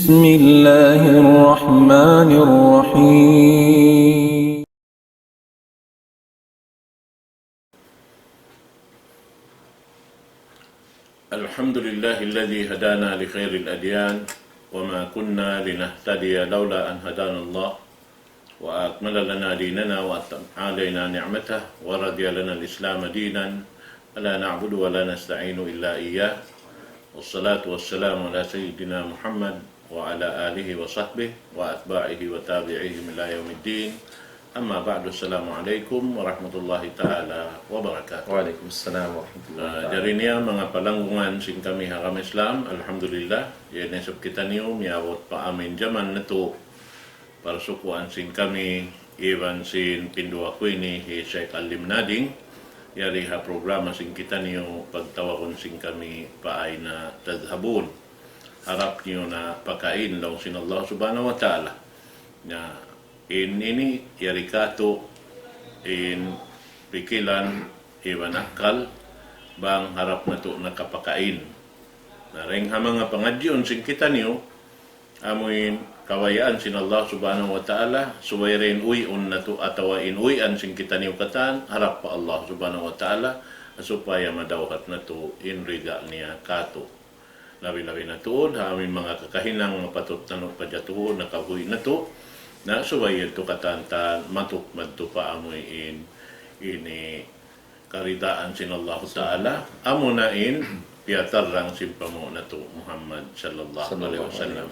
بسم الله الرحمن الرحيم الحمد لله الذي هدانا لخير الأديان وما كنا لنهتدي لولا أن هدانا الله وأكمل لنا ديننا وأتم علينا نعمته ورضي لنا الإسلام دينا لا نعبد ولا نستعين إلا إياه والصلاة والسلام على سيدنا محمد وعلى آله وصحبه وأتباعه وتابعيهم إلى يوم الدين أما بعد السلام عليكم ورحمة الله تعالى وبركاته. Waalaikumsalam warahmatullahi taala. Dari niya mga palanggungan sing kami hakam Islam, alhamdulillah, yan esok kita niyo, miyawot pa amin jaman na to, para sukuan sin kami, iwan sin pindua ko ini, Sheikh Alim Nading, yari ha programa sin kita niyo, pagtawakon sin kami, paay na tadhabun, harap niyo na pakain lang sin Allah subhanahu wa ta'ala, na ini yari kato, in pikilan, iwan akal, bang harap na to nakapakain. Naring ha mga pangadyon sin kita niyo, amuin kawayaan sin Allah subhanahu wa ta'ala, suwayrin uyon na to atawain uyan sin kita niyo katan, harap pa Allah subhanahu wa ta'ala, supaya madawhat na to inriga niya kato. Labi-labi na tuon, ha amin mga kakahinang mapatot na pajatuho, nakabuhi na to, na suwayin to katantan, matuk madto pa amuin ini karidaan sin Allah Ta'ala amunain piatarang simpamo na to Muhammad sallallahu alaihi wasallam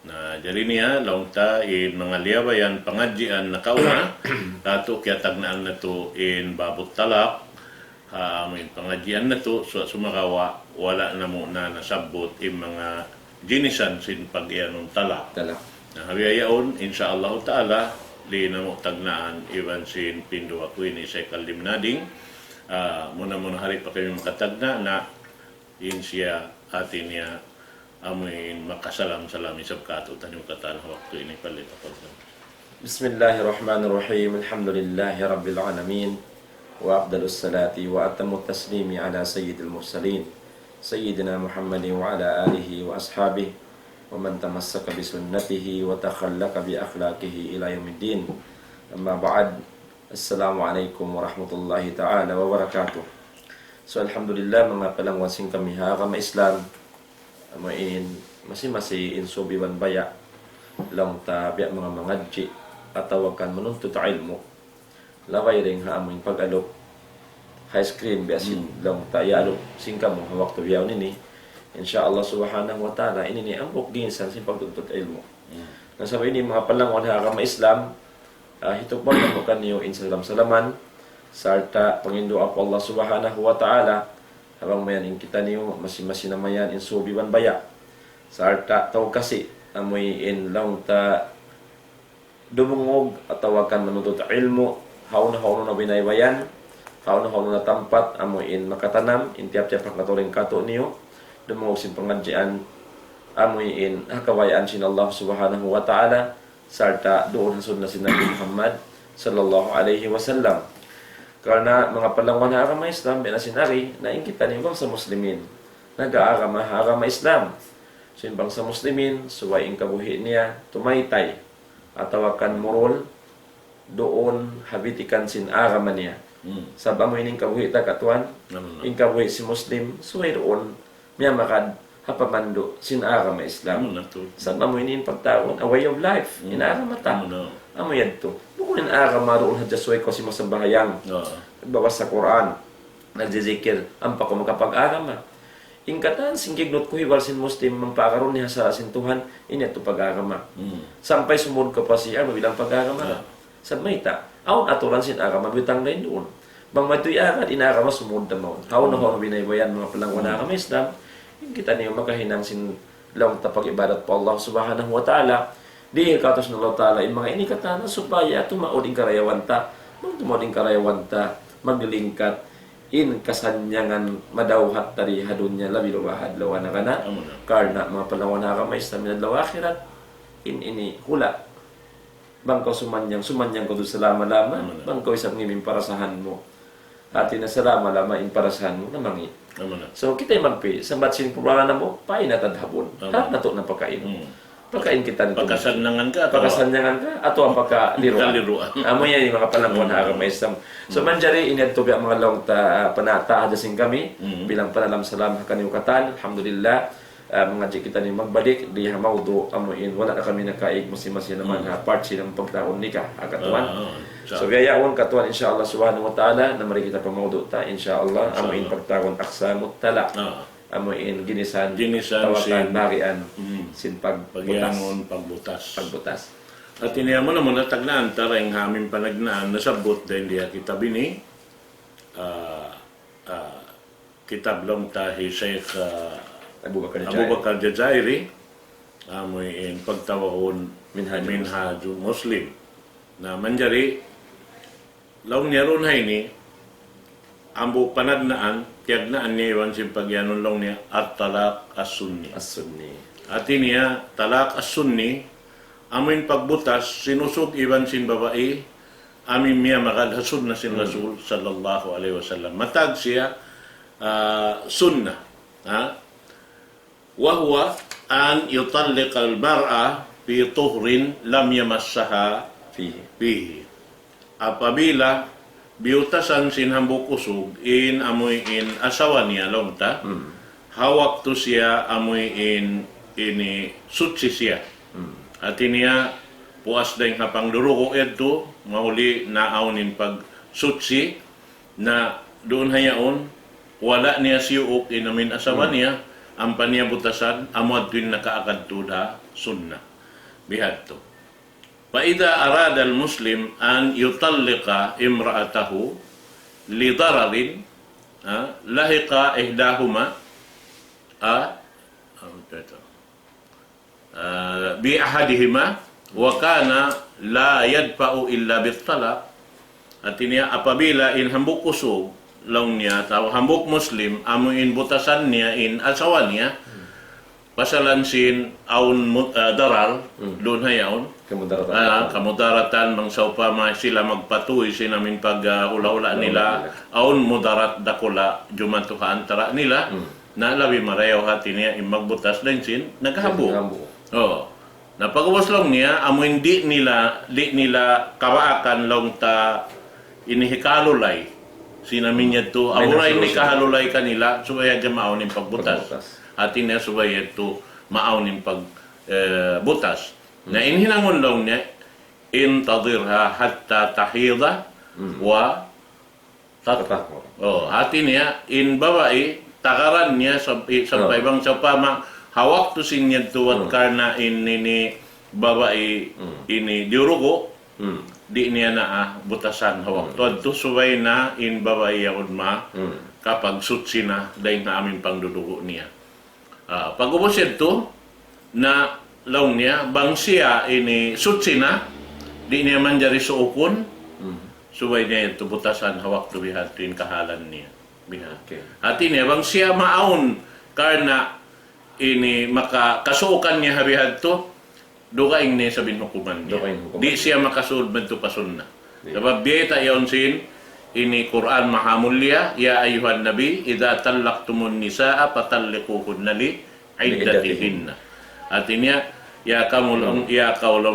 na jari niya launta in mga liyabayan pangadjian na kauna tato kiatagnaan na to in babot talak amin pangadjian na to sumakawa wala na mo na nasabot in mga jinisan sin pag-ianong talak na habiyayaon insyaallah Ta'ala li na mo tagnaan iwan sin pindo ako ni Sheikh Alim Nading. Muna hari pa kami makatagna na in siya atin niya amuin makasalam-salam isab kato tanong katan waktu ini palit ako. Bismillahirrahmanirrahim. Alhamdulillahi rabbil alamin. Wa afdalus salati wa atamut taslimi ala sayyidil mursalin. Sayyidina Muhammadin wa ala alihi wa ashabihi wa man tamassaka bi sunnatihi wa takhallaqa bi akhlaqihi ila yaumiddin. Amma ba'd. Assalamualaikum warahmatullahi ta'ala wabarakatuh. So alhamdulillah mga palangwansing kami hakam Islam amain masih insubiban baya lang tabi mga mangadji atawakan menuntut ilmu laway ring ha amoy pag-alok high screen biasin lang tayalo singkam mo waktu biyaw nini insyaallah subhanahu wa ta'ala ini ni ang bukginsan sin pagtuntut ilmu. Nasabi ni mga palangwan hakam Islam hitukman na mo kanyo insalam-salaman sarta pangindo ako Allah subhanahu wa ta'ala habang mayanin kita niyo masin-masin na mayan insubiban baya sarta tao kasi amoy in lang ta dumungog atawakan manutot ilmu hauna na binaybayan hauna na tampat amoy in makatanam in tiap-tiap katuring kato niyo dumungog sin pangadjian amoy in hakawayaan sin Allah subhanahu wa ta'ala sarta doon hasud na si Nabi Muhammad sallallahu alaihi wasallam. Karena mga palangwan na agama Islam binasinari na ingkitan yung bangsa muslimin nag-agama Islam so yung bangsa muslimin suway ang kabuhi niya tumaytay atawakan murol doon habitikan sin agama niya sabang mo ining kabuhi ta katuan yung kabuhi si muslim suway doon miya makad hapamando sin agama Islam sa mo inin pagtaon a way of life in agama ta amo yadto bukunin agama roon hadjasway ko si masabahayang bawas sa Quran nagzizikir ang pako makapag-agama ingkatan singignot ko hiwal sin muslim mampakaron niya sa sin Tuhan ineto pag-agama sampay sumud ko pa siya mabilang pag-agama sa mayta aon aturan sin agama bitang lain doon bang matuy agad inagama sumud na mo haw na binaybayan mga palangwan agama Islam kita niyo makahinang sin lang tapag ibadat po Allah subhanahu wa ta'ala di katos na Allah ta'ala in mga inikatana supaya tumaod in karayawanta maglingkat in kasanyangan madawhat tari hadunya labi luwahad lawa na kana karna mga palawan na kamay sa minadlaw akhirat in ini hula bangko sumanyang ko doon sa lama-lama bangko isang ngiming parasahan mo atin na sa lama-lama in parasahan mo na mangi. So kita magpi sambat sin problema na mo pain na tadhabon lahat na to na pagkain Pagkain kita nito. Pagkasanangan ka. Pagkasanyangan ka ato ang pagkaliruan. Pagkaliruan. Amo yan yung mga panahon na may isang. So manjari inadto biya mga long ta panata adasing kami bilang panalam salam kaniukatan. Alhamdulillah mga di kita ni magbalik di hamawdo amuin wala na kami nakaig masi-masi naman ha part ng pagtaon ni ka agatuan. So gayaon katuan insyaallah subhanahu wa taala na mari kita pamawdo ta insyaallah amuin pagtaon aksamut tala. Amuin ginisan tawakan barian sin pagbutas. At iniya mo naman natagnaan tarang hamin panagnaan nasabot dahil diya kita bini kitab lang tahi Sheikh Abu Bakar Jazairi amuin pagtawahon Minhajul Muslim na manjari laong niya ron hay ni ambo panagnaan tiyagnaan niya iwan sin pagyanon lang niya at talak as-sunni. At niya talak as-sunni amin pagbutas sinusog iwan sin babae amin miya makadhasud na sin Rasul sallallahu alaihi wasallam. Matag siya sunnah. Wa huwa an yutalliq al-mar'a fi tuhrin lam yamassaha fihi. Apabila biutasan sin hambuk usog in amoy in asawa niya longta hawak to siya amoy in ini sutsi siya at niya puas dahil hapang duruko edto mahuli naawnin pag sutsi na doon hayaon wala niya siyuk inamin asawa niya ang paniya butasan amod din nakaagad to da sunna bihad to. فإذا أراد المسلم أن يطلق امرأته لضرر لحق إحداهما بأحدهما وكان لا يدفع إلا بالطلاق. Artinya apabila in hambuk kusog laung niya atau hambuk muslim amuin butasan niya in asawa niya pasalansin aun daral doon hayaon kamudaratan mangsaupa sila magpatuloy sinamin pag hula-hula nila aun mudarat dakula jumanto ka antara nila na labi marayaw hati niya magbutas din sin naghahambo na pagawas lang niya amuin di nila kabaakan lang ta inihikalulay sinamin niya to amuray ni kahalulay kanila subaya dyan maaonin pagbutas atin niya subaya ito maaonin pag butas na inhinangon lang niya intadirha hatta tahida wa tatahur atin niya in babae takaran niya sampai bang sa pama hawak to sinya tuwat karna ini babae ini diurugo di niya na butasan hawak to subay na in babae yaon ma kapag sutsi na dahil na amin pangdudugo niya. Pag-ubos ito na laong niya, bang siya ini sutsi na, di niya man jari suukon, subay niya ito butasan hawak to bihat rin kahalan niya. Hati niya, bang siya maaon karna ini makakasuukan niya habihat to, dukaing niya sabihin hukuman niya. Di siya makasuod man ito pasunna. Sabab biyeta yaon sin, ini Quran mahamulya ya ayuhan nabi idza talaqtumun nisaa fatalliquhunna li iddatihinna. Artinya ya kaulong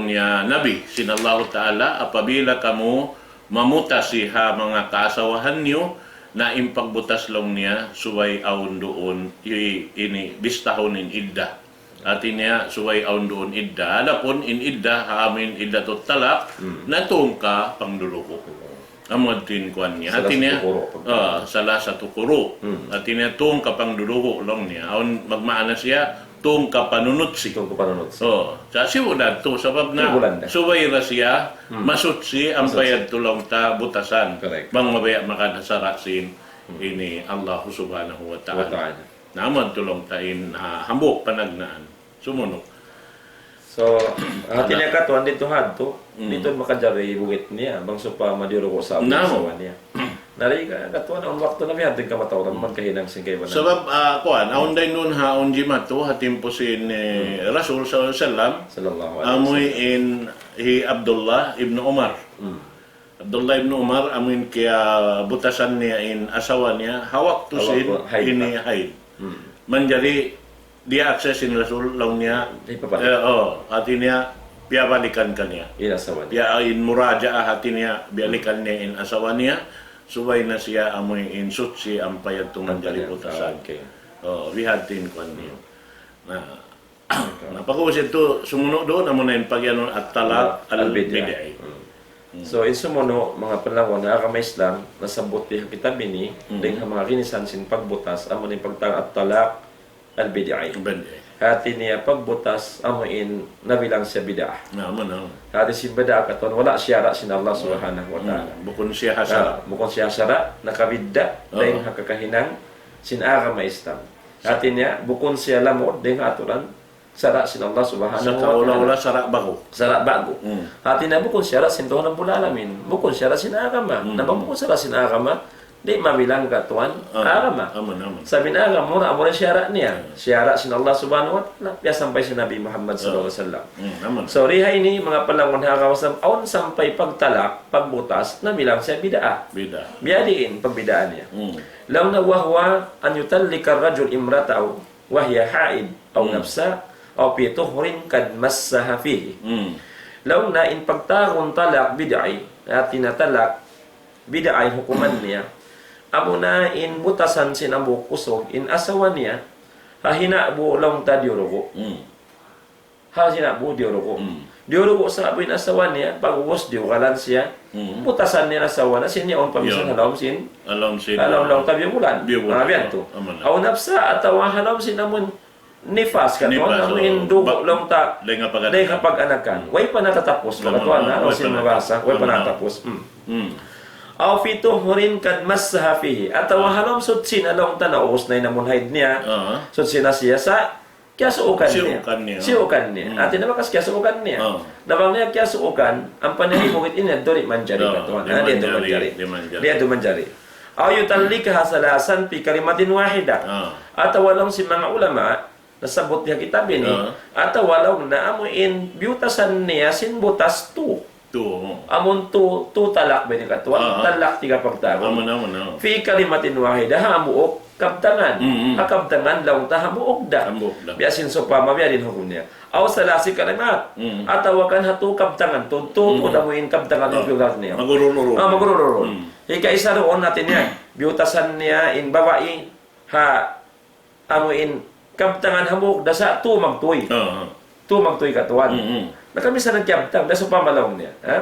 ya nabi sinallahu taala apabila kamu mamutasiha mga kaasawahan niyo na impagbutas long niya suway aun doon ini bistahonin iddah. Artinya suway aun doon iddah adapun in iddah amin iddatut talaq natungka pangduluko amod tin kuan niya artinya salah satu kuro artinya tung kapang dudugo long niya aun magmaana siya tung kapanunot si sa siwudan to sabab na suway ra siya masutsi ang payad tulong ta butasan bang mabaya makadasara sin ini Allah subhanahu wa ta'ala namon tulong ta in hambok panagnaan sumunok. So, atin ka tuan dito hadto, dito makajari bukit niya, bang supa madiro ko sa asawa niya. Nari ka katuan ang waktu na miyan ka matawran man kahinang singkay ba na. Sebab kuan aun day nun haon jimato hatim po sin Rasul sallallahu alaihi amoy in Abdullah ibn Umar. Abdullah ibn Umar amin kaya butasan niya in asawa niya hawak to sin ini haid. Manjari dia aksesin Rasul law niya Ipabalik. hati niya piyabalikan kaniya. Inasawa niya. Ya in murajaah hati niya biyalikan niya in asawa niya subay na siya amoy insut si ampayat tumanjali putasan. Okay. Vihatin ko niyo. Napag-uusap ito, sumuno doon, amo na yung pagyanon at talak al-bid'ah. So, in sumuno, mga panahon na kamay Islam, nasabot di kita bini, dahil mga kinisan sin pagbutas, amo na yung pagtang at talak al-bid'ah. Hati niya pagbutas, amo in nabilang siya bid'ah. Naman na. Hati si bid'ah katon, wala siyara sin Allah subhanahu wa ta'ala. Bukon siya hasara. Bukon siya hasara, nakabidda, dahil hakakahinang sin agama Islam. Hati niya, bukon siya lamod, dahil aturan, sara sin Allah subhanahu Sa wa ta'ala. kaula-ula sara bago. Sara bago. Hati na bukon siya sin Tuhan ng Bulalamin. Bukon siya sin agama. Nabang bukon siya sin agama, di mabilang ka Tuhan agama. Aman. Sabi na agama, muna amo rin siyara niya. Siyara sin Allah subhanahu wa ta'ala. Kaya sampay si Nabi Muhammad sallallahu alaihi wasallam. Aman. So, rihay ni mga palangon hakawasam, aon sampay pagtalak, pagbutas, na bilang siya bidaa. Bida. Biyadiin, pagbidaan niya. Law na wahwa an yutallika rajul imrata'u wahya haid aw nafsa aw fi tuhrin kad massaha fihi. Law na in pagtarong talak bid'ay at tinatalak bid'ay hukuman niya amo na in butasan sinambok kusog in asawa niya hahina bu long ta diurugo. Hahina bu diurugo. Diurugo sa abuin asawa niya pag-uwas diukalan siya butasan niya asawa na siya on pamisan halom sin Alam sin. halom long tabi bulan. Biulan. Abiyan to. Aman na. Aw nafsa ataw halom sin amon nifas ka to Nifas, amin dugo long ta Dahil nga pag dahil kapag anakan, way pa natatapos ka katuan na, o sin mabasa, way pa natatapos. Aw fito hurin kad massaha fihi, ataw halom sutsin along tanaos na inamunhaid niya, sutsin na siya sa kiyasuukan niya. Siukan niya. Ati na makas kiyasuukan niya. Nabang niya kiyasuukan, ang panahimugit ina, dori manjari katuan. Di ado manjari. Aw yutallika hasalasan pi kalimatin wahida. Ataw walong si mga ulama, nasabot niya kitab ini at walaw na amuin biutasan niya sin butas tu amon tu talak ba ni katuan talak tiga pagtago fi kalimatin wahida hamuok kabtangan akabtangan law ta hamuok da biasin so pa mabiadin hukum niya aw salasi kalimat atawakan hatu kabtangan tuntu udamuin kabtangan ng biutas niya magurururo hika isa roon natin niya biutasan niya in babae ha amuin kabtangan hamuk dasa tu magtuy. Tu magtuy katuan. Nakamisan ng kabtang dasa pamalawang niya, ha?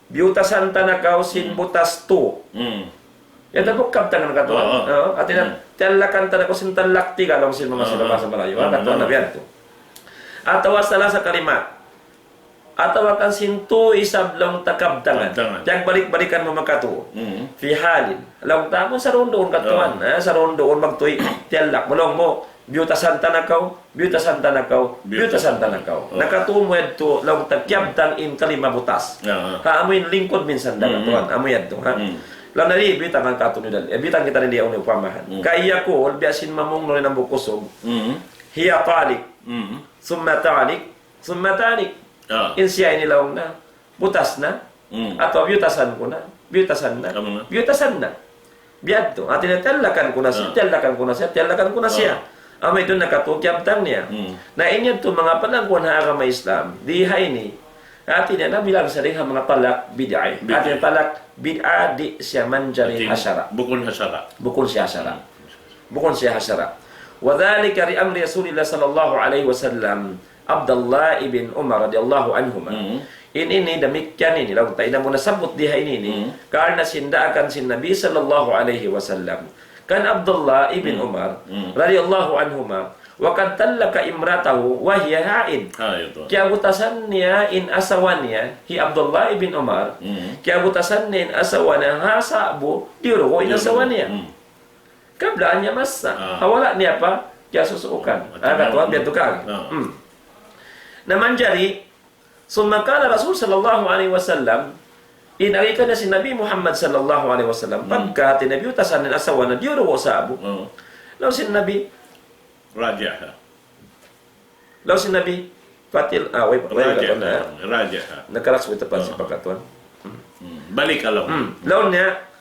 Biutasan tanakaw sin butas tu. Yan tapos kabtangan ng katuan. At talakan tanakaw sin talakti kalong sin mga silabasa malayo. Katuan na biyan to. Atawa sala sa kalimat. Atawa kan sintu isablong takabtangan. Yang balik-balikan mo makatu. Fi halin. Alam tamo sa rondoon katuan, sa rondoon magtuy tialak mulong mo biutasan tanakaw, biutasan tanakaw, biutasan tanakaw. Nakatumoy to law takyabtang in kalima butas. Ha amoy lingkod minsan da katuan, amoy adto ha. Law na ri bitang ang katunidal. Bitang kita ni ang upamahan. Kaya ko biasin mamong no nang bukusog. Hiya talik. Summa talik, summa talik. In siya inilawang na, butas na, ato biutasan ko na, biutasan na, biutasan na. Biyad to, at tinatalakan ko na siya, talakan ko na siya, talakan ko na siya. Amay doon nakatukyabtang niya. Na inyo to mga panangkuhan na agama Islam, dihay ni, atin na bilang sa rin mga talak bid'ay. Atin talak bid'a di siya manjari hasyara. Bukon hasara. Bukon siya hasyara. Bukon siya hasyara. Wadhalika ri amri Rasulillah sallallahu alaihi wasallam Abdullah ibn Umar radhiyallahu anhuma. Ini demikian ini law tayo mo nasabot diha ini karena sinda akan sin Nabi sallallahu alaihi wasallam. Kan Abdullah ibn Umar radhiyallahu anhuma wa kad talaka imratahu wa hiya haid. Kaya butasan niya in asawan niya hi Abdullah ibn Umar. Kaya butasan niya in asawan niya hasabu diurugo in asawan niya. Kablaan niya masa. Hawala niya pa kaya susuukan. Katuan biya tukang. Namanjari sumakala Rasul sallallahu alaihi wasallam inarika na si Nabi Muhammad sallallahu alaihi wasallam pagka tinabiutasan ng asawa na diuro sa abu. Law si Nabi Raja. Law si Nabi Fatil Raja. Nakaras mo tapan si pagkatuan. Balik alam. Law niya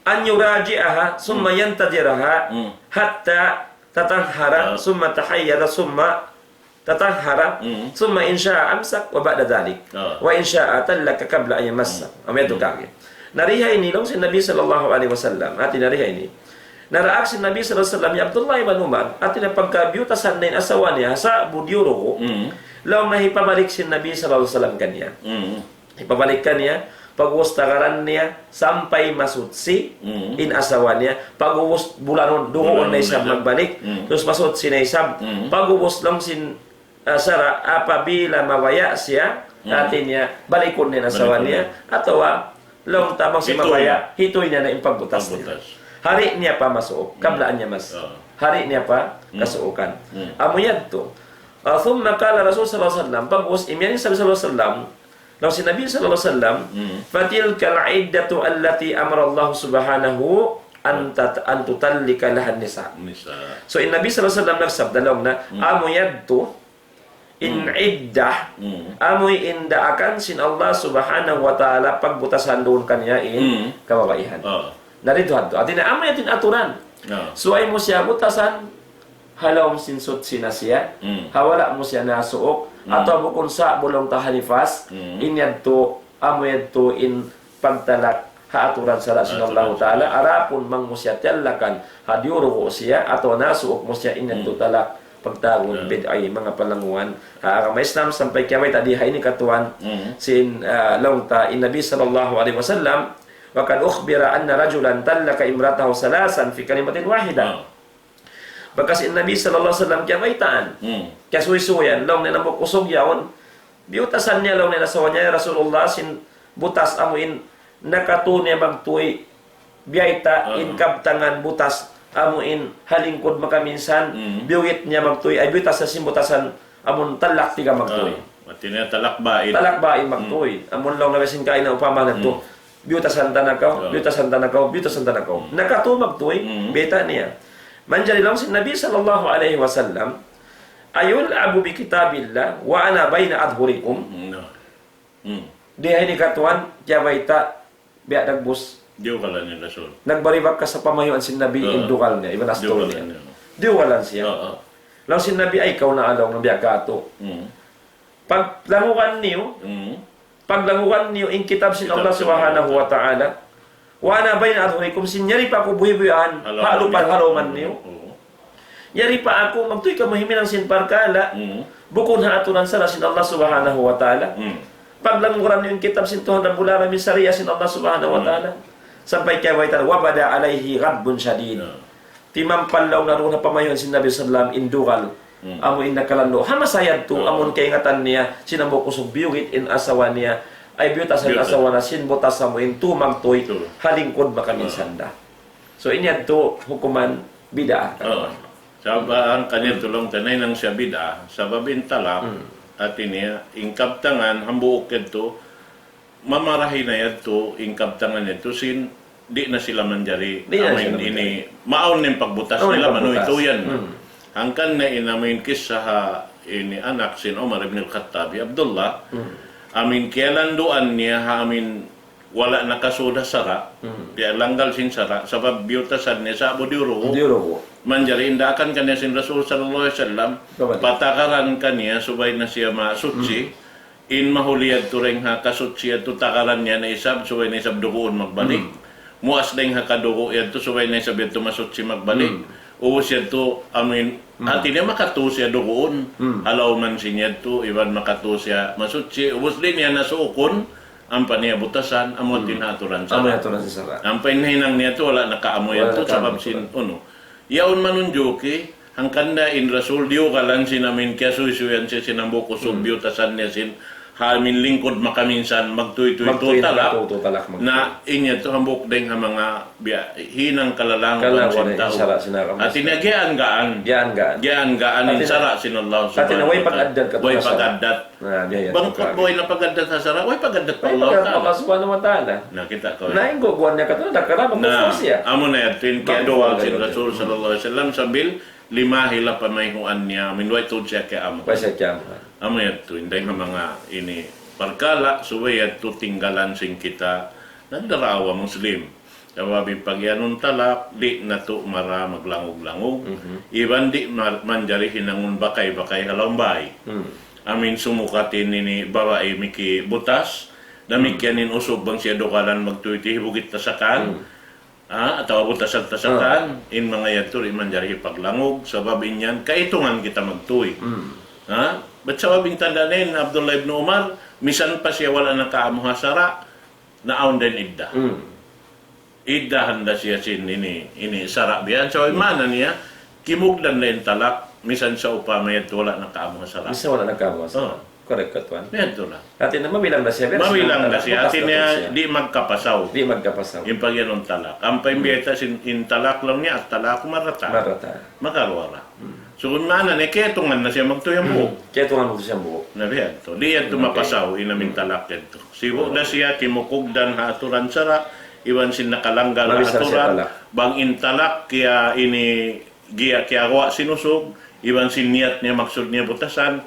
an yuraji'aha summa yantadiraha hatta tatahhara summa tahayyara summa tatahhara summa in sha'a amsak wa ba'da dhalik wa in sha'a talaka qabla an yamassa. Amaya to kage. Nariha ini long si Nabi sallallahu alaihi wasallam. Ati nariha ini. Naraak si Nabi sallallahu alaihi wasallam ya Abdullah ibn Umar ati na pagkabyutasan na asawa niya sa budyuro long nahipabalik si Nabi sallallahu alaihi wasallam kanya. Ipabalik kanya pag-ustagaran niya sampai masutsi in asawa niya pag-uwas bulanon doon na isang magbalik terus masutsi na isang pag-uwas lang sin sara apabila mawaya siya atin niya balikon niya asawa niya atau long tamang si mawaya hitoy niya na impagbutas niya hari niya pa masuok kablaan niya mas hari niya pa kasuokan amoyan to thumma qala Rasul sallallahu alaihi wasallam pag-uwas imyan sallallahu alaihi wasallam law si Nabi sallallahu alaihi wasallam fatilkal iddatu allati amara Allah subhanahu an tutallika lahan nisa. So in Nabi sallallahu alaihi wasallam nagsabda long na amoyan to in iddah amoy indaakan sin Allah subhanahu wa ta'ala pagbutasan doon kanya in kababaihan. Narito hadto. Atin na amoy atin aturan. So ay mo siya butasan halaw sinsot sinasya hawala mo siya nasuok atau bukun sa bulong tahalifas inyad to amoy to in pagtalak haaturan sa Allah ta'ala arapon mang mo siya tiyallakan hadyuro ko siya atau nasuok mo siya inyad to talak pagtawon bid'ay mga palanguan may Islam sampai kaya tadi hay ni katuan sin longta in Nabi sallallahu alaihi wasallam wa kad ukhbira anna rajulan tallaka imratahu salasan fi kalimatin wahida bakas in Nabi sallallahu alaihi wasallam kaya taan kaya suy-suyan long na nabok usog yaon biutasan niya long na nasawa niya Rasulullah sin butas amuin nakatunya magtuy biyaita in kabtangan butas amuin halingkod makaminsan biwit niya magtuy ay biutas sa simbutasan amun talak tiga magtuy matina talakbain magtuy amun long nabesin kain na upama nagto biutasan tanakaw nakatu magtuy beta niya manjali lang si Nabi sallallahu alaihi wasallam ayul abu bi kitabillah wa ana baina adhurikum di hay katuan jawaita biya dagbus diwalan ni Rasul nagbaribak ka sa pamayuan si Nabi indukal niya ibang astol niya diwalan siya lang si Nabi ay ikaw na alaw ng biya kato paglangukan niyo in kitab sin Allah subhanahu wa ta'ala wa ana bayna adhurikum sin nyari pa ako buhi-buhian halupan haluman niyo nyari pa ako magtuy ka mahiminang sin parkala bukod ha atunan sa sin Allah subhanahu wa ta'ala paglanguran niyo in kitab sin tuhon na bulara min sariya sin Allah subhanahu wa ta'ala sampai kaya waitan wabada alaihi ghadbun syadid timampallaw na ron na pamayon sin Nabi sallam indukal amo in nakalando hamasayad to amon kay ingatan niya sinambo kusog biwit in asawa niya ay biutasan asawa na sin botas mo in tumagtoy halingkod makaminsanda so inyad to hukuman bid'ah ang kanya tulong tanay nang siya bid'ah sa babin talak at niya ingkabtangan hambuok ito mamarahin na yato ingkabtangan ito sin di na sila manjari amin ini maon ning pagbutas nila mano ito yan hangkan na inamin kisah ini anak sin Umar ibn al-Khattab Abdullah amin kialanduan niya amin wala nakasuda sara dia langgal sin sara sabab biutasan niya sa Abu Diuro manjari indakan kanya sin Rasul sallallahu alaihi wasallam patakaran kanya subay na siya masutsi in mahuliyad tureng ha kasutsi at takaran niya na isab subay na isab dugoon magbalik muas ding ha kadugo yan to subay na isab ito masutsi magbalik uus yan to amin ati niya makatu siya dugoon alaw man siya to iban makatu siya masutsi uus din niya nasuukon ang paniya butasan amon tinaturan sa ang painhinang niya to wala nakaamoy yan to sabab sin yaon manunjuki ang kanda in Rasul diyo kalan sinamin kaya suisuyan siya sinambo kusog biyutasan niya sin hamin lingkod makaminsan magtuy-tuy talak na inya to hambok ding ha mga hinang kalalangan sin tao at inagyaan gaan in sara sin Allah subhanahu wa ta'ala way pag-addat bangkot boy na pag-addat sa sara way pag-addat pa Allah subhanahu wa ta'ala nakita ko na ingo guwan niya kato nakarama ko siya amo na yatin kaya duwag sin Rasul sallallahu alaihi wasallam sabil lima hila pamayhuan niya minway to siya kaya amo amo yato inday nga mga ini parkala suway yato tinggalan sing kita nagdarawa Muslim Sababi pag yanong talak, di na to mara maglangog-langog. Iban di manjari hinangun bakay-bakay halambay. Amin sumukatin ni babae miki butas, namikyanin usog bang siya dokalan magtuiti hibugit tasakan. Atau butas-tasakan, in mga yato rin manjari paglangog, sababin yan, kaitungan kita magtuwi. Ba't sababing tandanin, Abdullah ibn Umar, misan pa siya wala nakaamuhasara, naaon din idda. Iddahan na siya sin ini sarap biyan. So mana niya kimugdan na yung talak misan sa upa may wala na kaamo sa sarap. Bisa wala nagkamo sa. Correct ka tuan. Medyo lang. Ati na mabilang na siya. Mabilang na siya. Ati niya di magkapasaw. Di magkapasaw. Yung pag yanong talak. Ang paimbiyeta in talak lang niya at talak marata. Makarwara. So kung mana niya ketungan na siya magtuyang buhok. Ketungan mo siya buhok. Nabiyan to. Di yan tumapasaw inamin talak yan to. Sibo na siya kimukugdan haturan sara. Iwan sin nakalanggal na aturan, bang intalak kaya ini giya kaya wa sinusog, iwan sin niat niya maksud niya butasan,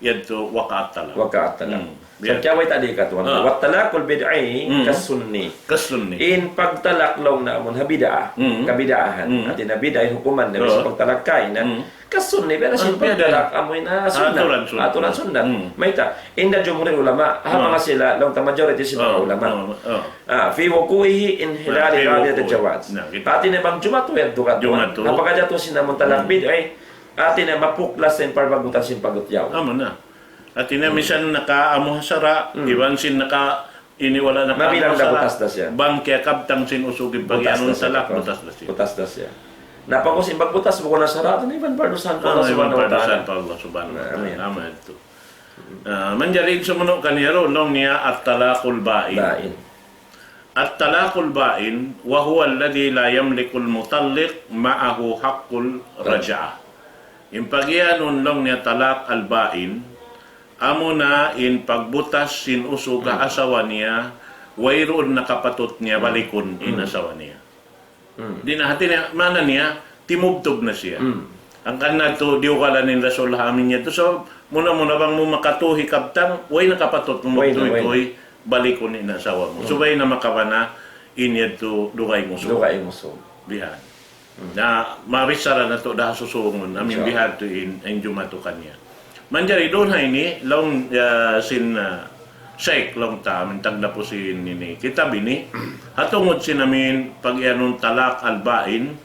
yan to wakaat talak. Wakaat talak. So kaya way tadi ka tuwan. Wat talakul bid'ai kasunni. Kasunni. In pagtalak long na amon habida, kabidaahan. At in habida hukuman na sa pagtalak kay na kasunni pero sin pagtalak amoy na sunnah. Aturan sunnah. May ta inda jumhur ulama, mga sila long ta majority sila ulama. Fi wukuhi in hilal radiyat al-jawaz. Pati na bang jumato yan dukat tuwan. Napaka jato sinamon talak bid'ai. Ati na mapuklas sin parbagutan sin pagutyaw. Amo na. At minsan nakaamuhasara, iwan sin iniwala na mabilang na butas na siya. Bang kaya kabtang sin usugin pag yanong talak, butas na siya. Butas na siya. Napakos imbag butas, buko na sarado na iban pardusan pa Allah subhanahu wa ta'ala. Allah subhanahu wa ta'ala. Amen. Manjarin sumunod kaniyaro, nung niya at talakul ba'in. At talakul ba'in, wa huwa alladhi la yamlikul mutalliq ma'ahu haqqul raja'ah. Yung pagyanon nung niya talak al-ba'in, amo na in pagbutas sin usog asawa niya, wayroon nakapatot niya balikon in asawa niya. Di na hati niya, mana niya, timubtob na siya. Ang kanad to, diwala ni Rasul hamin niya to. So, muna bang mo makatuhi kaptang, way nakapatot mo magtuhi-tuhi, balikon in asawa mo. So, way na makabana, inyad to dugay muso. Dugay muso. Bihan. Na marisara na to, dah susungon. Amin bihan to in jumato kanya. Manjari doon hay ni long sin Sheikh long ta mintag na po sin ni kita bini hatungod sin namin pag yanong talak albain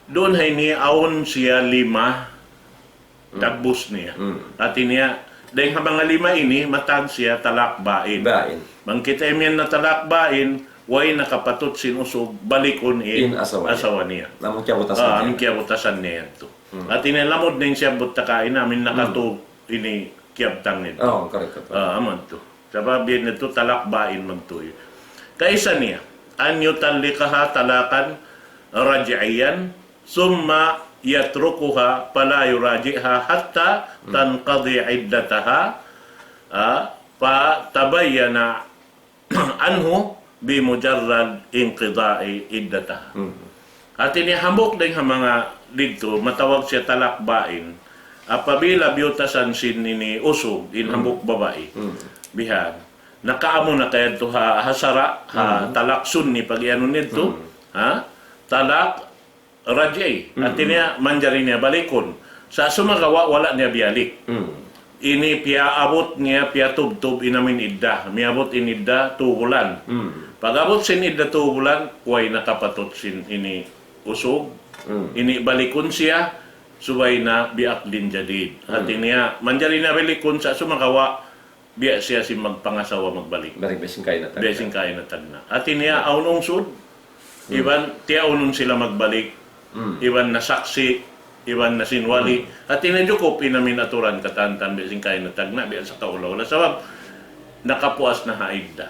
doon hay ni awon siya 5 tagbus niya at niya dahil habang 5 ini matag siya talak bain bang kita imian na talak bain way nakapatot sin usog balikon in asawa niya namun kaya butasan niya kaya butasan niya to at inilamod na siya butakain namin nakatug ini kiabtang nito. Correct. Aman to. Sababi nito talakbain magtuyo. Kaisa niya, an yutallikaha talakan raj'iyan summa yatrukuha fala yuraji'ha hatta tanqadi iddataha fa tabayyana anhu bi mujarrad inqida'i iddataha. At inihambok din mga dito matawag siya talakbain. Apabila biyutasan sin ni usog inhambok babae. Bihan. Nakaamo na kaya ito hasara, talak sunni pag iano nito, talak rajay. At niya manjari niya balikon. Sa sumagawa wala niya bialik. Ini pia abot niya pia tubtub inamin idda. Miabot inidda 2 bulan. Pag abot sin idda 2 bulan, way nakapatot sin ini usog. Ini balikon siya subay na biak din jadid. At niya, manjari na balikon sa sumakawa, biya siya si magpangasawa magbalik. Balik besing kain na tagna. Besing kain na tagna. At niya, aunong sud, iban, tiaunon sila magbalik, iban na saksi, iban na sinwali, at inedukop inamin aturan katantan, besing kain na tagna, biya sa kaulaw. Sabab, nakapuas na haigda.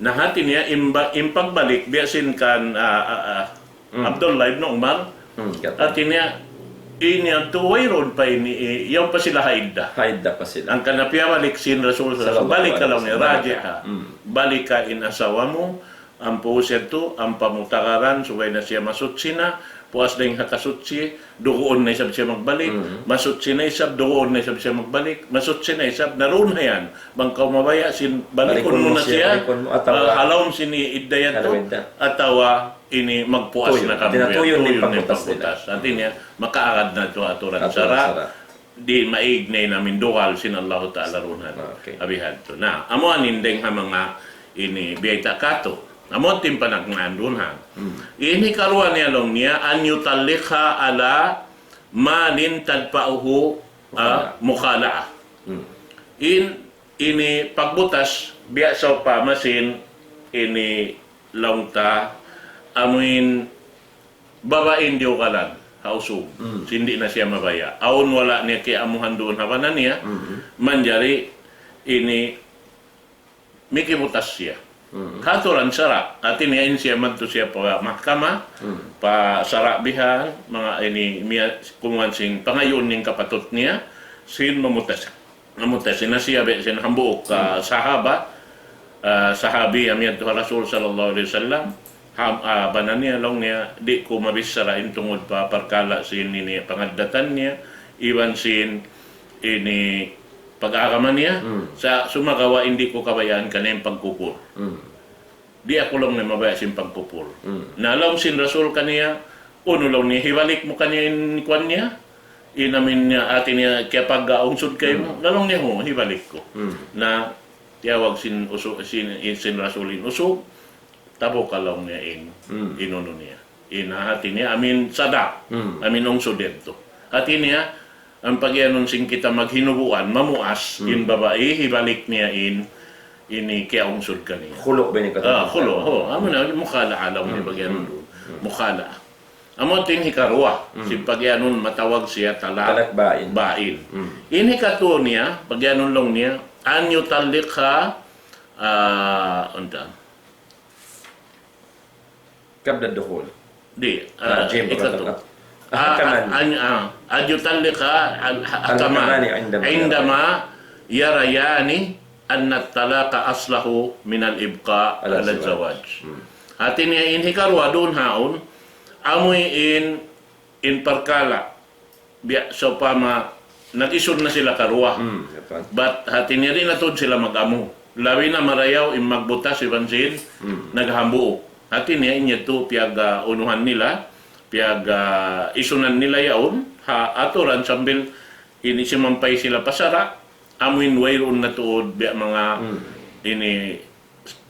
Nahati niya, impagbalik, biya sin kan Abdullah ibn Umar, at niya, tuway ron pa yung pa sila haidda. Haidda pa sila. Ang kanapya balik sin Rasul balik ka lang ni Raja balik ka in asawa mo, ang puser to, ang pamutakaran, subay na siya masutsina, puas na yung hatasutsi, doon na isab siya magbalik, masutsi na isab, doon na isab siya magbalik, masutsi na isab, naroon na yan, bangkaw mabaya, balikon mo na siya, balikon mo, atawa, halawm sini iddayan to, atawa, ini magpuas na kamo yan, Tinatuyon din tuyon na yung pagbutas nila. pagbutas. Atin niya, makaagad na ito aturan Aturan sara, sara. di maignay namin duwal sin Allah Ta'ala runhan. Okay. Abihan to. Na, amo anindeng ha mga ini biyayta kato. Amo tim panagnaandunhan. Ini karuan niya long niya an yutallikha ala malin tadpauhu mukhalaa. Ini pagbutas biya sa pamasin ini longta amuin babain diyo kalan hausog. Hindi na siya mabaya. Aun wala niya kay amuhan doon hawanan niya. Manjari ini mikibutas siya. Katuran sara. Atin niya siya madto siya pa mahkama. Pa sara bihan mga ini miya kumuan sing pangayon ning kapatot niya sin mamutas. Mamutas na siya sin hambuok ka sahaba. Sahabi amiyad to Rasul sallallahu alaihi wasallam. Banan niya long niya di ko mabisarain tungod pa parkala sin ini pangadatan niya iwan sin ini pag-aaraman niya sa sumagawa hindi ko kabayaan kanayang pagkupur. Di ako lang na mabaya sin pagkupur. Nalaw sin Rasul kaniya uno lang niya hibalik mo kaniya kwan niya inamin niya atin niya kaya pag-aungsod kayo lalong niya ho hibalik ko na tiyawag sin Rasulin usog tabo kalong niya inuno niya. Inahati niya, amin sada, amin ungsod dito. Hati niya, ang pagyanon sing kita maghinubuan, mamuas, in babae, hibalik niya ini kaya ungsod ka niya. Kulo ba ni katong? Kulo, ho. Amin na, mukhala alaw niya pagyanon doon. Mukhala. Amo ting hikarwa, si pagyanon matawag siya talak bain. Ini kato niya, pagyanon lang niya, anyo talik ka, unta, Kabla dukhul. di, Jim, ikato. Hakaman. Ajutan lika hakaman indama yarayani anna talaqa aslahu min al-ibqa ala zawaj. Atin niya inhikarwa doon haon amoy in parkala biya so pama nag-isod na sila karwa. But hatin niya rin natod sila mag-amo. Lawi na marayaw in magbutas ibansin naghambuo. Hatin niya inya to piyag unuhan nila piyag isunan nila yaon ha aturan sambil ini simampay sila pasara amuin wayron na tuod biya mga ini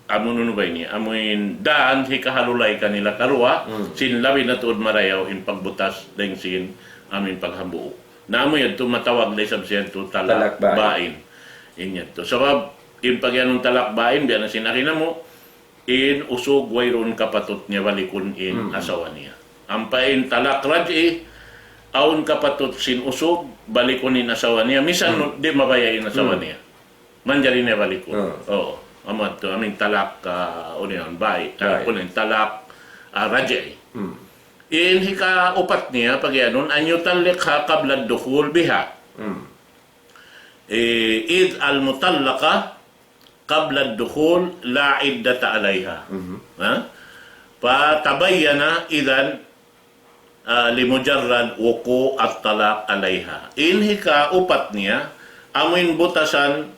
amun ba ini amuin daan hikahalulay kanila karwa sinlabi na tuod marayaw in pagbutas ding sin amin paghambuo na amoy to matawag lay sabsiyan to talakbain inya to sabab in pagyanong talakbain biya na sinakina mo in usog wayron kapatot niya balikon in asawa niya. Ampain talak raj'i aun kapatot sin usog balikonin asawa niya. Misan di mabayain asawa niya. Manjari niya balikon. Oo. Amat to aming talak union bay. Kunin talak raj'i. In hika upat niya pag yanon anyo talikha qabla dukhul biha. Id al-mutallaqa qabla ad-dukhul la iddata 'alayha. Patabayyana idan limujarrad wuqu at-talaq 'alayha. Inhika upat niya amin butasan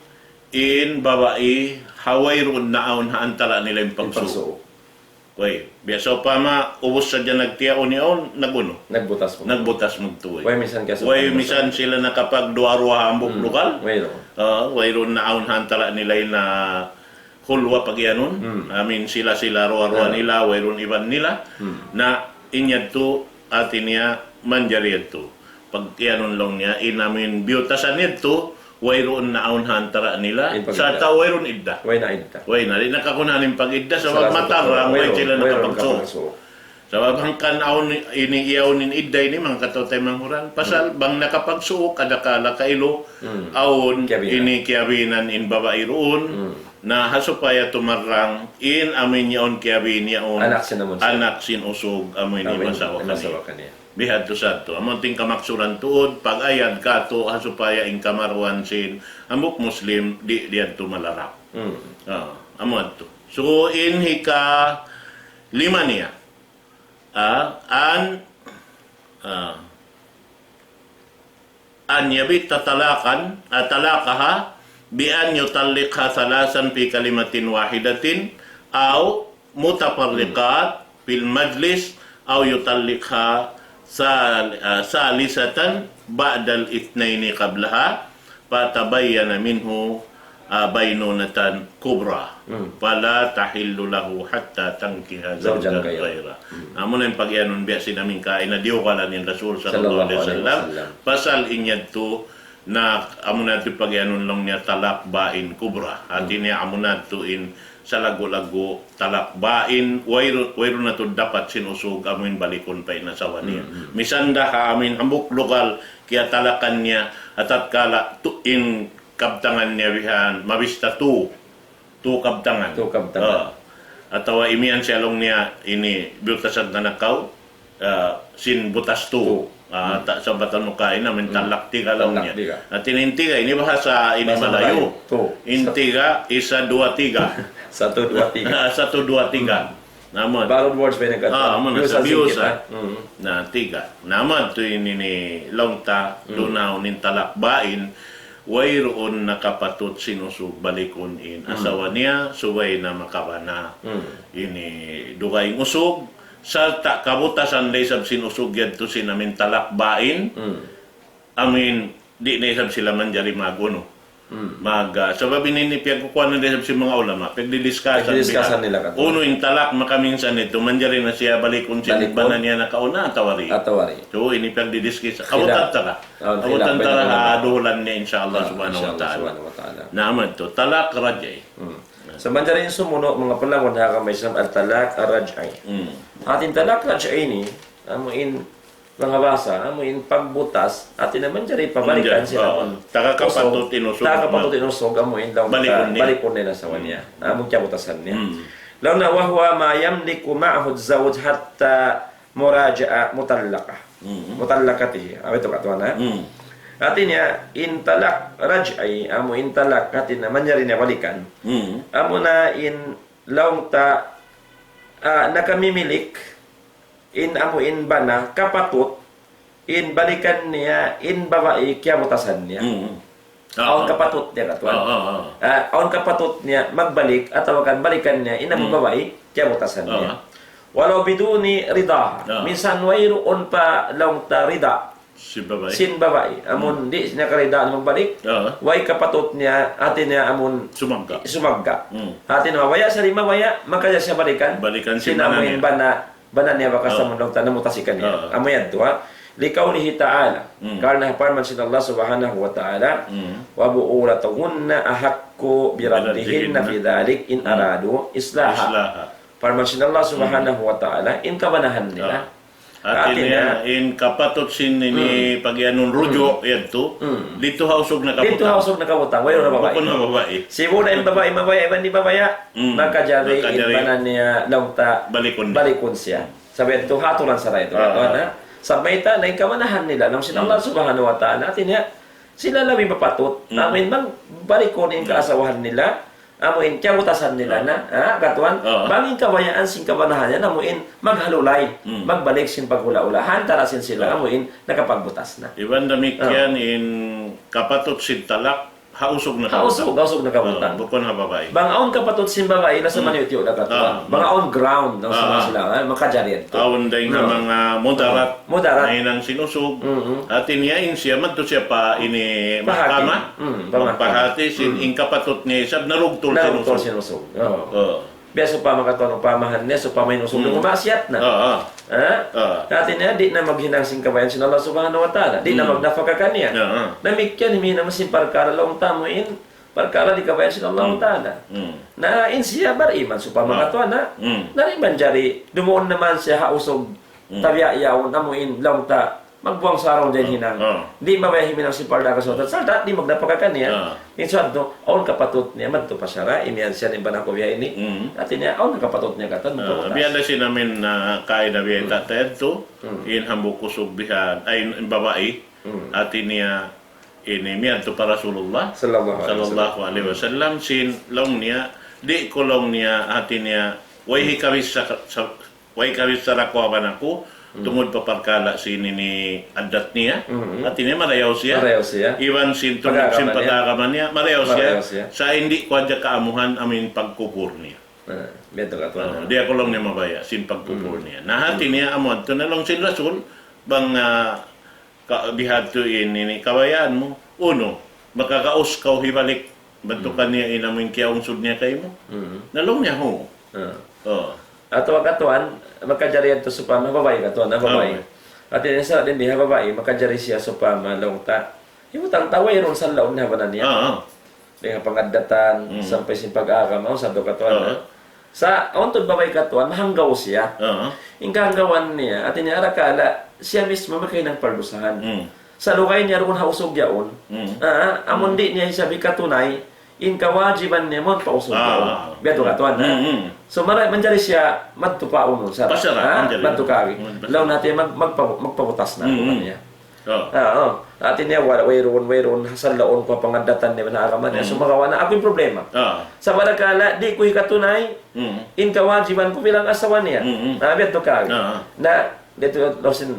in babae hawayrun naon ha antara nila yung pagsuo. Koy, biasa pa ma ubos sa dyan nagtiyaon niyaon naguno. Nagbutas mo tuwi. Way misan sila nakapag duarwa ambok lokal. Wayron na aun hantara nila na hulwa pagyanon. Amin sila ruwa nila, wayron iban nila na inyad to atin niya manjari to. Pagyanon lang niya inamin biyutasan nito wayron na aun hantara nila sa ta wayron idda. Way na nakakunanin pag idda sa matarang way sila nakapagso. Sabab hangkan aun iniiyaw nin idda ini mga katotay manghuran pasal bang nakapagsuok adakala kailo aun ini kiabinan in babae roon na hasupaya tumarang in amin yaon kiabin yaon anak sin usog amin ni masawa kaniya. Bihad to sad to amon ting kamaksuran tuod pag ayad kato hasupaya in kamarwan sin amok muslim di diad to malarap. Amon to. So in hika lima niya an an yabita talaqaha bi an yutalliqha thalasan fi kalimatin wahidatin aw mutafarriqat fil majlis aw yutalliqha salisatan ba'da al-ithnaini qablaha fatabayyana minhu bainunatan kubra fala tahillu lahu hatta tankiha zawjan ghayra. Amo na yung pag-ianon biya sinamin kain na diyo ka lang yung Rasul sallallahu alaihi wasallam pasal inyad to na amo na ito pag-ianon lang niya talak bain kubra hati niya amo na ito in sa lago-lago talak bain wayro na to dapat sinusug amin balikon pa inasawa niya misanda ka amin ambok lokal kaya talakan niya at kala to in kabtangan niya bihan mabista tu kabtangan atawa imian siya long niya ini butasan na nakaw sin butas tu ta sa batan mo kain namin talak tiga lang niya at inintiga ini bahasa ini Malayo intiga isa dua tiga 1, 2, 3 1, 2, 3 naman borrowed words pa yung sa biyusa na tiga naman to ini longta lunaw nin talakbain wayroon nakapatot sinusug balikon in asawa niya suway na makabana ini dugaing usog sa kabutasan laysab sinusug yadto sinamin talakbain amin di naisab sila man jari maguno sa babininipiag kukuha na din sa mga ulama pagdidiskasan nila uno yung talak makaminsan ito manjari na siya balikon sinigbanan niya na kauna atawari so ini pagdidiskisa kabutan tara adulan niya insyaAllah subhanahu wa ta'ala naman to talak rajay sa manjari yung sumuno mga palangon na kamay sa talak rajay ating talak rajay ni amuin mga basa, amuin pagbutas, atin naman dyan pabalikan sila. Takakapatot inusog, amuin daw balikon nila sa kanya. Among kiyabutasan niya. Law na wahwa ma yamliku ma'ahud zawj hatta muraja'a mutallakatihi. Ito katuwa na. Atin niya, in talak raj'ay, amuin talak, atin naman dyan niya balikan. Amo na in law ta nakamimilik, in amuin bana kapatut in balikan niya in babae kiyabutasan niya aon kapatut niya katuan aon kapatut niya magbalik at tawagan balikan niya in ang babae kiyabutasan niya walau biduni rida minsan wayroon pa lang ta rida sin babae amon di niya karida na magbalik way kapatut niya atin niya amon sumagga atin mawaya sa lima waya makaya siya balikan sinamuin bana niya baka sa mundong tanamutasikan niya. Amayad to ha. Likawnihi ta'ala. Karena parman sin Allah subhanahu wa ta'ala wa bu'ulatahunna ahakku biraddihinna fi dhalik in aradu islaha. Parman sin Allah subhanahu wa ta'ala in kabanahan nila. Atin in kapatot sin ini pagyanon rujo yadto dito hausog na kabutang wayo na babae si muna yung babae mabaya iban di babaya makajari ibanan niya lawta balikon siya sabi ito hatulan sa ito sabay ta na yung kamanahan nila nang sin Allah subhanahu wa ta'ala atin niya sila labing papatot namin bang balikon yung kaasawahan nila amuin kiyabutasan nila na katuan banging kabayaan sin kabanahan niya amuin maghalulay magbalik sin paghula-ulahan tarasin sila amuin nakapagbutas na iban damikyan in kapatot sin talak hausog na kabutang bukon na babae bangaon kapatot sin babae nasa maniyot na katuan bangaon ground nang sila makajarian to aon day nga mga moderat na inang sinusog atin niya in siya man to siya pa ini mahakama magpahati sin in kapatot niya isab narugtol sinusog Biasa pa makatuan pamahan niya, so pamain usog ng umasyat na. Natin niya, di na maghinang sing kabayan sin Allah subhanahu wa ta'ala. Di na magnafakakan niya. Namikyan, hindi naman sin parkara long tamuin, parkara di kabayan sin Allah ta'ala. Na in siya bariman, so pa makatuan na. Nariman jari, dumuon naman siya hausog, tabiayaw, namuin long ta, magbuang sa araw dyan hinang. Di mabayahimin ang simparda ka sa salta, di magnapakakan niya. In suat no, aon kapatut niya, madto pa siya imiyan siya ni banako biya ini. Atin niya, aon kapatut niya katan. Biyan na siya namin na kain na biya tatayad to, in hambuk kusog bihan, ay babae, atin niya, ini miyan to para Rasulullah, sallallahu alaihi wasallam, sin long niya, di kulong niya, atin niya, way kawis sa rakwaban ako, tungod paparkala ni adat niya at ini marayaw siya. Marayaw siya. Iwan sin tungod sin pagkakaman niya marayaw siya. Sa hindi kwadya kaamuhan amin pagkupur niya. Beto ka to. Dia ko lang niya mabaya sin pagpupur niya. Nahati niya amon to na lang sin rasul bang bihadto ini kabayaan mo. Uno, makakaus ka hibalik bantukan niya inamin kaya unsod niya kay mo. Nalong niya ho. Ato katuan makajari to supama babae katuan na babae. At sa din diha babae makajari siya supama longta. Himutang taway ron sa laon na banan niya. Dengan pangadatan sampai sin pag-aagam ang sado katuan. Sa ontod babae katuan mahanggaw siya. Ingka hanggawan niya at iniara kala siya mismo makay ng pardusahan. Sa lugay niya ron hausog yaon. Amon di niya sabi katunay in kawajiban niya mon pausog yaon. Beto katuan na. So maray manjari siya madtupaon nun sa madtukari. Law natin magpabutas na niya. At niya wayron sa laon ko pangadatan niya na agaman niya. So magawa na ako yung problema. Sa madagkala di ko ikatunay in kawajiban ko bilang asawa niya. Beto kari. Na dito losin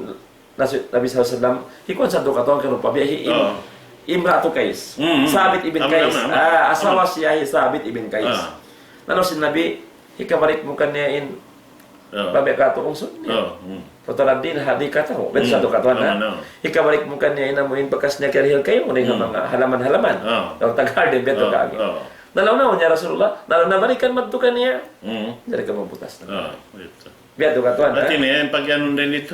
Nabi sallallahu hikon sa dukaton kanu pabihi imratu kais sabit ibn kais asawa siya sabit ibn kais nano sin Nabi hikabarik mo kanya in babe kato ungsod niya Patoradin hadi kata mo bet sa dukaton na hikabarik mo kanya inamuin pagkas niya karihil kayo ning mga halaman-halaman ang tagarden beto kagi nalaw niya Rasulullah nalaw na balikan madtukan niya dari ka mabutas na biya dukaton at ini pag yan din dito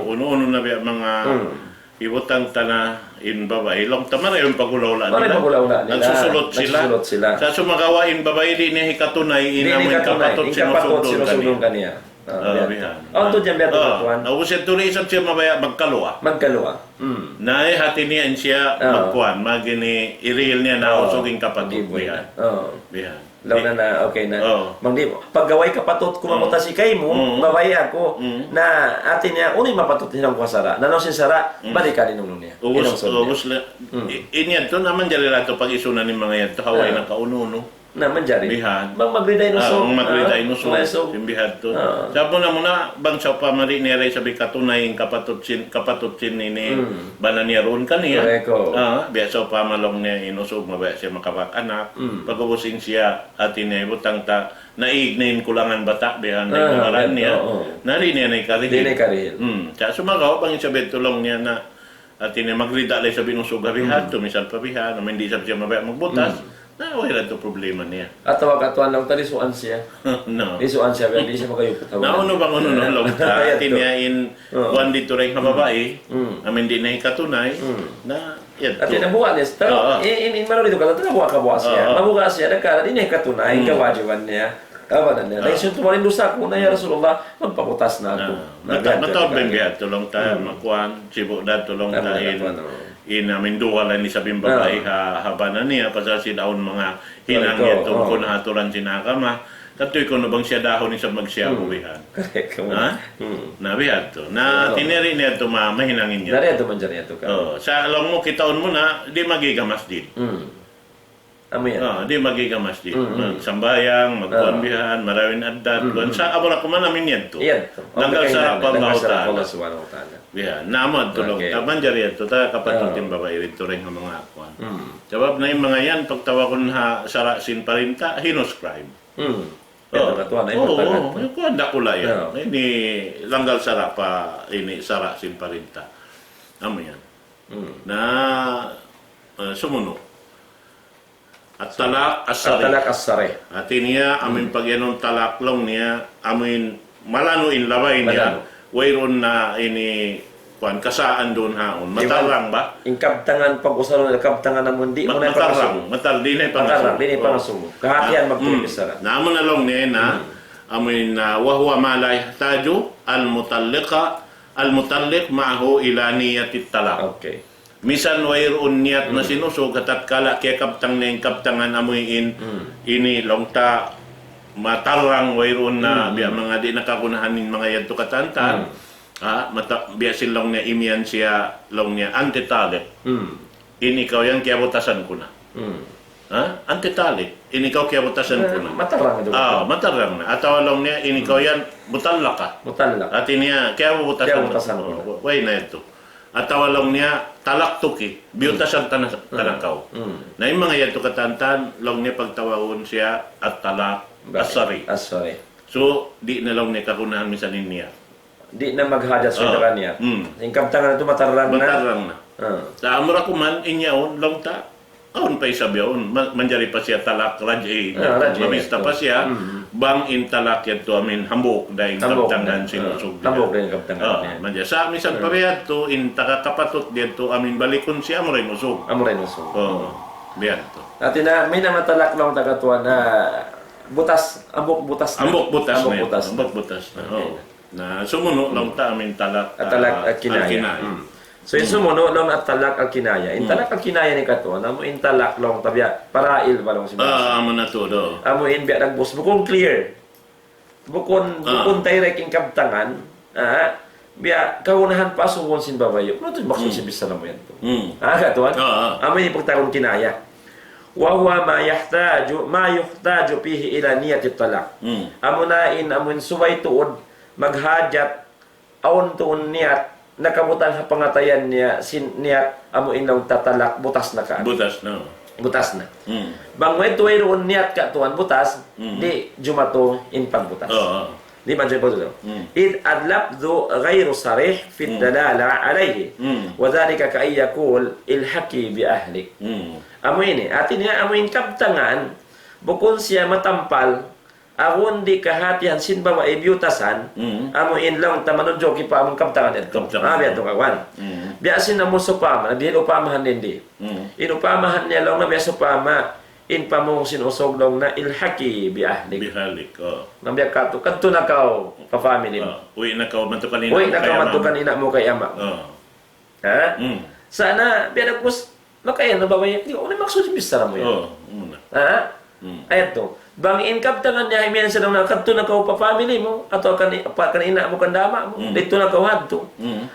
uno-uno na biya mga ibutang tana in babae long tamara yung pagulaw nila nagsusulot sila sa sumagawa in babae di niya hikatunay inamoy kapatot sinusunod kaniya to dyan biya dukaton nausin tuloy isang siya mabaya magkalua na hati niya siya magkuhan magini iril niya na usuging kapatot biya law na okay na mangdi paggaway kapatot kumamuta si kay mo babae ako na atin niya unay mapatot nilang kuwasara nanaw sin sara balikan ninong niya ubos inya to naman jari rato pag isuna ni mga yan to haway na kaununo naman jari bihan magriday no so magriday no so simbihan to sapo na muna bang sa pamari ni ray sabi katunay kapatot sin ini banan niya ron kaniya biasa pamalong niya inusog mabaya siya makabak anak pagubusing siya atin niya butang ta naignain kulangan bata bihan na ngaran niya nari niya na ikarihil sa sumagaw pang isabit tulong niya na atin niya magrida lay sabi nung sugabihan tumisal pabihan naman hindi sabi siya mabaya magbutas wala to problema niya. At katuan lang tali suan siya. Isuan siya hindi siya makayupot. Nauno bang uno long ta tiniyain kuan dito ray nga babae. Amin di na ikatunay na yan. At nabuha niya. In mano dito kala nabuha ka buwas siya. Nabuha siya nagkala di na ikatunay kawajiban niya. Kawanan niya. Dahil siya tumarin dusa ko na ya Rasulullah magpaputas na ako. Matawag ba yung tulong ta makuan sibo da tulong ta inaminduwa lang ni sabing babae habanan niya pasal si daon mga hinangya tungkol na haturan sinakama katoy ko na bang siya dahon ni sa magsiya buwihan nabihat to na tiniri niya to mahinangin niya nari ato man dyan ito ka sa alam mo kitaon mo na di magigamas din di magigamas din sambayang magkuanbihan marawin adat sa amo na kuman namin yan to nanggal sa pangautan bihan naman tulong taman jari ito ta kapatutin babae rito rin ng mga akuan jawab na yung mga yan pagtawakon ha sarasin pa rin ta hinoscribe yung kuan da pula yan ini langgal sara pa ini sarasin pa rin ta amo yan na sumuno at talak asari atin niya amin pagyanon talaklong niya amin malanuin labay niya wayron na ini kuan kasaan doon haon matarang ba ingkabtangan pag-usaron na kabtangan namon di mo na matar di na pangasum kahatian magpipisara naman na long niya na amin na wahwa malay taju al-mutalliq ma'ahu ila niyati talaq misan wayron niyat na sinusog at kala kaya kabtang na yung kabtangan amuin ini longta matarang wayron na biya mga di nakakunahanin mga yadto katantan biya silong niya imian siya long niya antitalik ini ikaw yan kaya butasan ko na Ha? Antitalik. Inikaw kaya butasan ko na. Matarang ito. Matarang na. Atawa lang niya, inikaw yan, butalla ka. Mutalak. At niya, kaya mo Kaya butasan. butasan ko na. Way na ito. Atawa lang niya, talaktuki. Biyutasan tanakaw. Na yung mga yan to katantan, lang niya pagtawawon siya at talak asari. Asari. So, di na lang niya kakunahan misan niya. Di na maghajat sa kanya. Yung kaptangan ito matarang na. Matarang na. Ah. Sa amura ko man, inyaon, lang ta. Aon pa isabiyaon, manjari pa siya talak rajay. Rajay. Mamista pa siya, bang in talak yan to, hambok dahil Hambok kaptangan na. sinusog. Hambok din kaptangan niya. Manja sa amin sa parehad to, in takakapatot diyan to, balikon siya mo rin usog. Amo rin uso. Biyan to. At may namatalak lang tagatuan na butas, ambok butas na. Ambok butas Ambok na. butas na. Ambok butas na. Na sumuno lang ta amin talak. At talak at kinaya. So yung sumuno lang at talak al kinaya. In talak al kinaya ni katuan, amo in talak lang tabya parail ba lang si Bas. Amo na to do. Amo in biya nagbus bukon clear. Bukon direct in kaptangan. Biya kaunahan pa suwon sin babayo. Ano to maksud si bisa na mo yan to. Katuan. Amo in pagtakon kinaya. Wa huwa ma yuhtaju fihi ila niyati talak. Amo na in amon subay tuod maghajat aon tuon niyat nakabutan sa pangatayan niya niyat amo inong tatalak butas na ka. Butas na. Butas na. Bangway tuway roon niyat ka tuan butas di jumato in pagbutas. Di ba dyan po ito? Id adlabdu ghayru sarih fit dalala alayhi. Wadhalika ka iyakul ilhaki bi ahlik. Amo ini. Atin niya amo in kaptangan bukon siya matampal aron di kahatihan sinba wa ibyutasan amo in lang tamanudyo ki pa among kaptangan ito. Biya to kawan. Biya sin amo supama, biya upamahan hindi. Inupamahan niya lang na biya supama in pamong sinusog lang na ilhaki bi ahlik. Bihalik. Nambiya ka to kadto na kaw ka family mo. Uy na kaw mantukan ina. Uy na kaw mantukan ina mo kay ama. Ha? Sana biya nagpus makayan na babay. Di ko na maksud bisara mo yan. Ha? Eto. Bang income tangan niya imen sa nang kadto na kaw pa family mo ato kanina mo kandama mo dito na kaw hadto.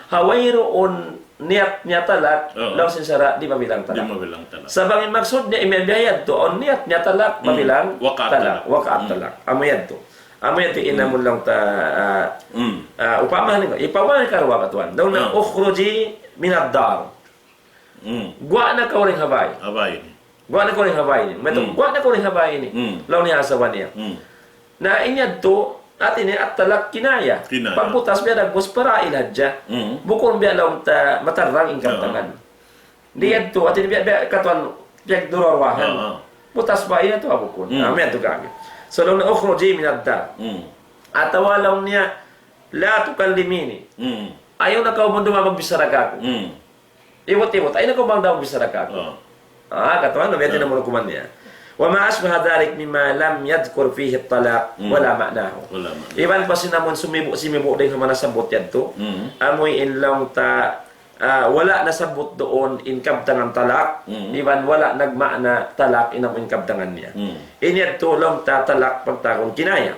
Hawayro on niat niya talak law sin sara di mabilang talak. Di mabilang talak. Sa bangin maksud niya imen biyayad to on niat niya talak mabilang talak. Wakaat talak. Amayad to. Amayad ti inamon lang ta upamahan ko. Ipamahan karwa katuan. Daw na ukhruji min ad-dar. Gwa na kaw ring habay. Habay. Gwa na ko rin habay ni. Gwa na ko rin habay ni. Law niya asawa niya. Na inyad to, atin ni at talak kinaya. Pagbutas biya nagbus para ilhadya. Bukon biya law ta matarang ingkang tangan. Diyad to, atin biya katuan biya durarwahan. Butas ba ina to bukon. Amin to kami. So law na ukhruji min ad-dar. Atawa law niya la tukallimini. Ayaw na kaw mo magbisara ka ko. Iwot-iwot, ayaw na kaw bang daw magbisara ka ko. Katuan, nabiyatin na muna kuman niya. Wa ma asbaha dhalik mimma lam yadhkur fihi at-talaq wala ma'nahu. Iban pa sinamon sumibo din sa manasabot yan to. Amoy inlaw ta wala nasabot doon in kabtangan talak. Iban wala nagmaana talak inam in kabtangan niya. Inyad to lang ta talak pagtakon kinaya.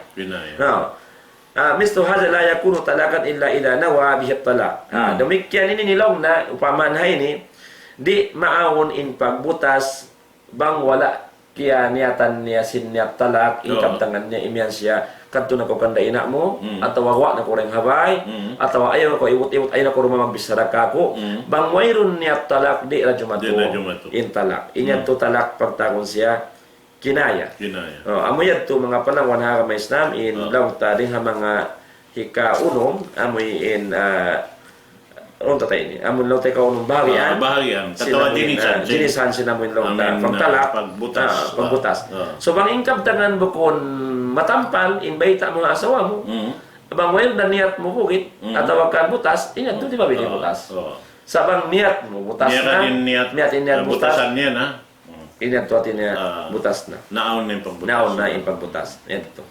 Misto hadha la yakunu talakan illa ila nawa bihi at-talaq. Demikian ini nilaw na upamanhay ni di maawon in pagbutas bang wala kaya niyatan niya niat talak ingkam tangan niya imyan siya kadto na ko kanda ina mo atau wa na ko ring habay atau ayaw ko iwot-iwot ayaw na ko magbisara ka ko bang mayroon niat talak di ra jumato in talak inya to talak pagtagon siya kinaya amoy to mga panahon ha may Islam in lang ta din ha mga hika unom amoy in on tatay ni amon law tay kaunong bahagian katawa dinisan sinamon law ta pagtalak pagbutas so bang ingkab tangan bukon matampal inbayta mo asawa mo bang well na niat mo bukit atawa kan butas inya to di ba bili butas sa bang niat mo butas na niat butasan niya na inya to atin niya butas na naon na pagbutas naon na in pagbutas ito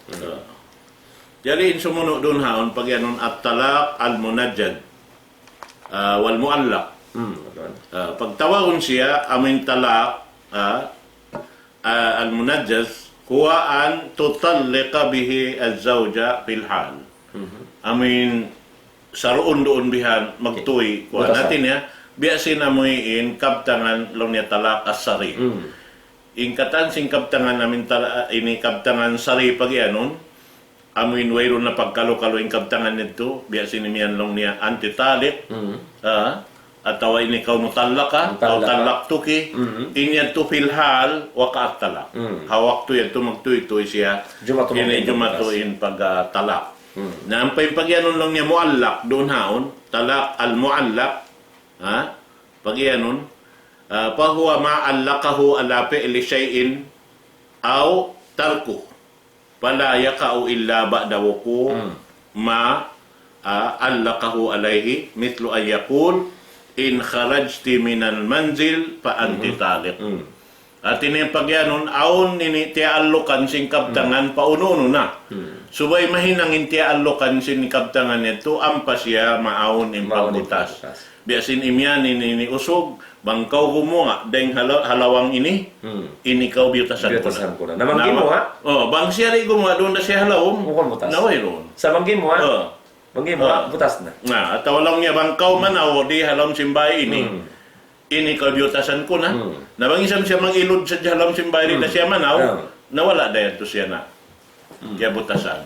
jadi sumuno doon haon pag yanon at-talaq al-munajjad wal muallaq. Pagtawagin siya amin talaq al munajjaz huwa an tutalliqa bihi az-zawja fil hal. Amin saruon doon bihan magtuy kuha natin ya biasin amoyin kabtangan long niya talaq as-sari. ingkatan sing kabtangan namin ini kabtangan sari pagyanon amin wayro na pagkalo-kalo ing kabtangan nito biya sinimian long niya antitalik atawa ini kau nutallaka kau talak tuki inya tu filhal waqat talak hawak tu yato magtuy-tuy siya ini jumatuin pag talak na ang pagyanon lang niya muallak doon haon talak al muallak pagyanon fahuwa ma'allaqahu ala fi'li shay'in aw tarku fala yaqa'u illa ba'da wuqu' ma allaqahu alayhi mithlu an yaqul in kharajti minal manzil fa anti taliq. At ini pagyanon aon nini tiallokan sing kabtangan paununo na. Subay mahinangin tiallokan sing kabtangan nito ampas ya maaon in pagbutas. Biasin imyan ini usog bangkaw gumunga deng halawang ini kau biutasan ko na. Namanggi mo ha? Oh, bang siya rin gumunga doon na siya halawong. Mukon butas. Naway roon. Sa banggi mo ha? Banggi mo butas na. Nah, at walang niya bangkaw manaw di halawang simbay ini kau biutasan ko na. Nabangisam siya mag-ilod sa halawang simbay rin na siya manaw. Nawala dayan to siya na. Kaya butasan.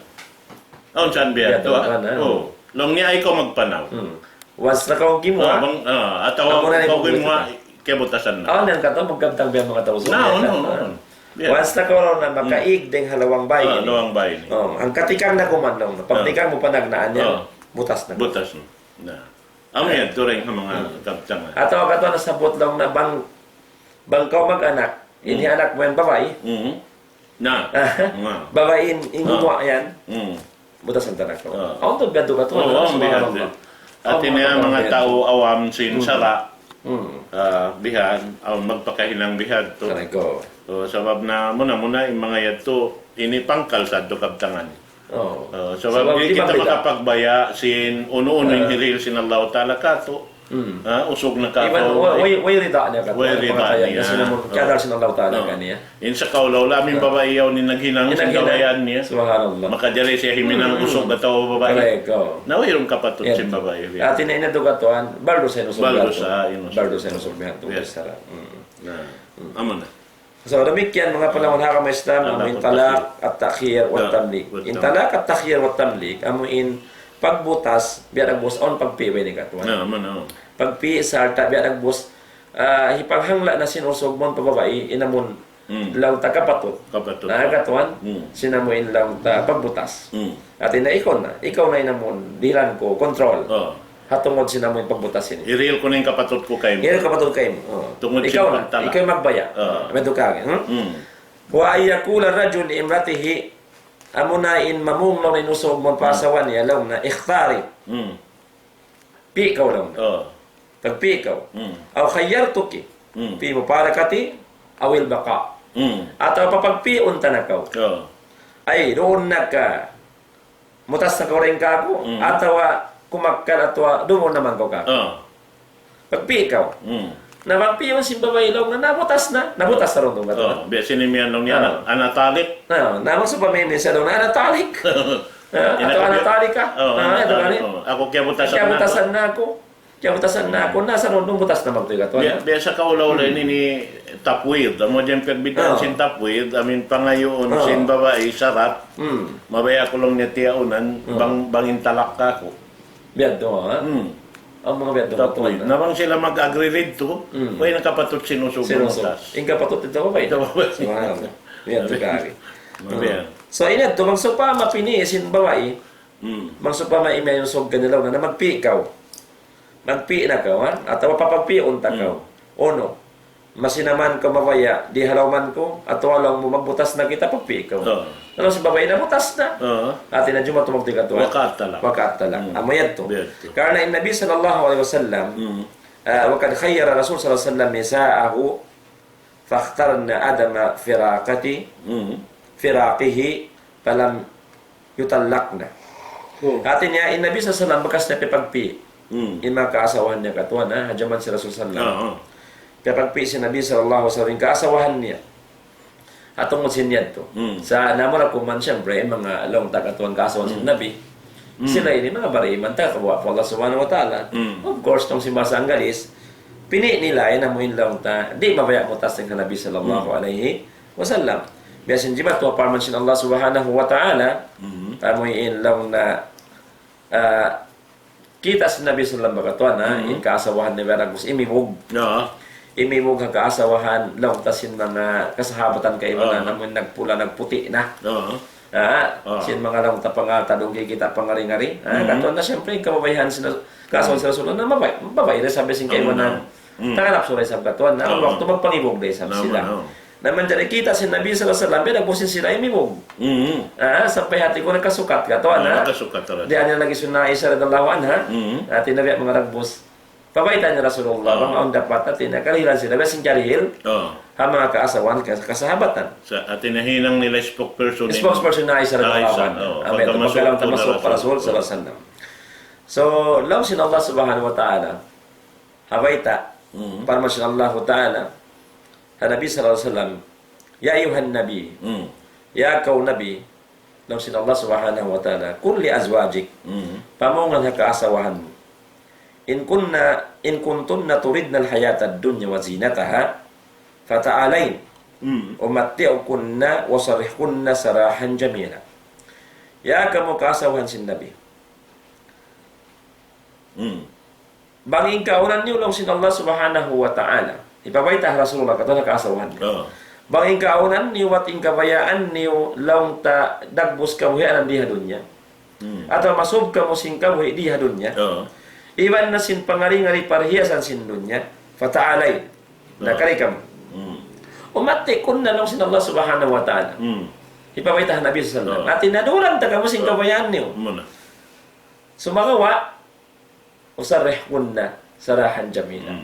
Aon saan biya to ha? Oh, long niya ikaw magpanaw. Was na kau gimo ha? Atawa kau gimo kaya butasan na. Aon yan ka to magkabtang biya mga tauso. No. Once na ko na makaig ding halawang bayin. Halawang bayin. Ang katikang na kumanong, pagtikang mo panagnaan yan, butas na. Butas na. Amo yan, turing ang mga kabtangan. At ako kato nasabot lang na bangkaw mag-anak, ini anak mo yan babae. Na. Babain, ingumwa yan. Butas ang tanak ko. Ako to gado ka to. Oo, at ini ang mga tao awam sin sara. Bihan, magpakahilang bihan to. Ko. Sabab na muna yung mga yato ini pangkal sa do kabtangan. Sabab di kita makapagbaya sin uno-uno yung hiril sin Allah Ta'ala kato. Usog na kato. Way rida niya kato. Way rida niya. Kaya sin Allah Ta'ala kaniya. In sa kaulaw, laming babae yaw ni naghinang sa gawayan niya. Subhanallah. Makadali siya himinang usog na tao babae. Correct. Nawirong kapatot sin babae. At inainado katoan, baldo sa inusog. Baldo sa inusog. Baldo sa inusog. Amo na. So, demikian mga panahon hakam Islam, amin talak at takhir at tamlik. In talak at takhir at tamlik, amin pagbutas, biar ang bus on pagpiway ni katuan. Pagpi sa alta, biar ang bus, hipanghangla na sinusog mo ang pababae, inamon lang ta kapatut. Katuan, sinamuin lang ta pagbutas. At inaikon na, ikaw na inamon, dilan ko, control. Hatungod sinamoy pagbutasin. I-real ko na yung kapatot ko kayo. I-real kapatot kayo. Tungod ikaw na, ikaw yung magbaya. Medyo kagin. Wa ayakula rajul imratihi amunain mamumlaw na inusog mo pasawan niya lang na ikhtari. Pi ikaw lang. Pagpi ikaw. Aw khayyartuki. Pi muparakati awil baka. Atau papagpiun tanakaw. Ay, doon na ka mutas na ka rin ka ako. Atawa kumakkan atwa doon naman ko ka. Pagpi ikaw. Na pagpi yung simbabae lang na nabutas na ron doon ka. Biya sinimian lang niya, anatalik. Namang sa pamilya siya doon, anatalik. Ato anatalik ka. Ako kaya butasan na ako. Kaya butasan na ako. Nasa ron doon butas na magtoy ka. Biya sa kaulaw-ulay ni tapwid. Amo dyan perbitan sin tapwid. Amin pangayoon sin babae, sarat. Mabaya ko lang niya tiyaunan, bangin talak ka ko. Biad doon ha? Ang mga biad doon. Tapwid. Nabang sila mag-agree rito, may nakapatot sinusugong utas. Yung kapatot ito ba ba? Ito ba ba? Biad doon kari. So inad to, magsupa mapini sin babae, magsupa maimay yung sog kanilaw na magpi ikaw. Magpi na ka, atawa papagpiun ta ka. Ono, masinaman ka mabaya, di halawman ko, at walang mo magbutas na kita pagpi ikaw. Ano si babae na butas na? Atin na Juma tumagti ka to. Wakat talak. Amayad to. Karena in Nabi sallallahu alaihi wasallam, wakad khayyara Rasul sallallahu alaihi wasallam nisa'ahu, fakhtarna adama firaqihi, palam yutallakna. Atin niya, in Nabi sallallahu alaihi wasallam, bakas na pipagpi. In mga kaasawahan niya katuan, hajaman si Rasul sallallahu alaihi wasallam. Pipagpi si Nabi sallallahu alaihi wasallam, kaasawahan niya. Atong monsinyad to. Sa namara ko man siyempre, mga long takatuan kaasawahan si Nabi. Sila ini mga bariman ta, kawa po Allah subhanahu wa ta'ala. Of course, tong si Masa Anggalis, Pini nila ay namuin lang ta, di mabaya mo tas ng Nabi sallallahu alaihi wasallam. Biasin jibat wa parman sin Allah subhanahu wa ta'ala, tamuin lang na kita si Nabi sallallahu alaihi wasallam na in kaasawahan ni Beragus imimog. Imimog ang kaasawahan lang tasin mga kasahabatan kay na namun nagpula nagputi na. Sin mga lang tapangata dong kita pangari-ngari. Katon na siyempre kababayan sila kasawan sa Rasulullah na mabay rin sabi sin kay na tanganap sulay sa katon na waktu magpangibog day sabi sila. Naman dyan kita si Nabi sallallahu alaihi wasallam pinagbusin sila imimog. Sampay hati ko nagkasukat katon na. Diyan niya lagi sunna Aisha radhiyallahu anha. Tinabi mga ragbos. Pabaitan ni Rasulullah bang ang dapat natin nakalilan sila basin karihil. Mga kaasawan kasahabatan. Sa atin nahinang nila spokesperson na Aisha radhiyallahu anha. Amen. Pagkalang tamasok para Rasul sallallahu alaihi wasallam. So, law sin Allah subhanahu wa ta'ala habaita parman sin Allah ta'ala Nabi sallallahu alaihi wasallam ya ayuhan nabi ya kau nabi law sin Allah subhanahu wa ta'ala kulli azwajik pamungan ha kaasawahan mo in kuntunna turidna alhayata ad-dunya wa zinataha fata'alain umatti'ukunna wa sarihkunna sarahan jamila. Ya kamu kaasawahan sin nabi banging kaunan niyo lang sin Allah subhanahu wa ta'ala ipabaita Rasulullah kato na kaasawahan niyo banging kaunan niyo at ingkabayaan niyo lang ta dagbos kamuhian ang dihadun niya atau masub kamu sing kamuhi dihadun niya iban na sin pangari-ngari parhiasan sin dunya fata'alay nakari kamu umati kun na lang sin Allah subhanahu wa ta'ala ipabaita Nabi sallallahu alaihi wasallam atin naduran ta kamu sing kabayaan niyo sumagawa usarih kunna sarahan jamila.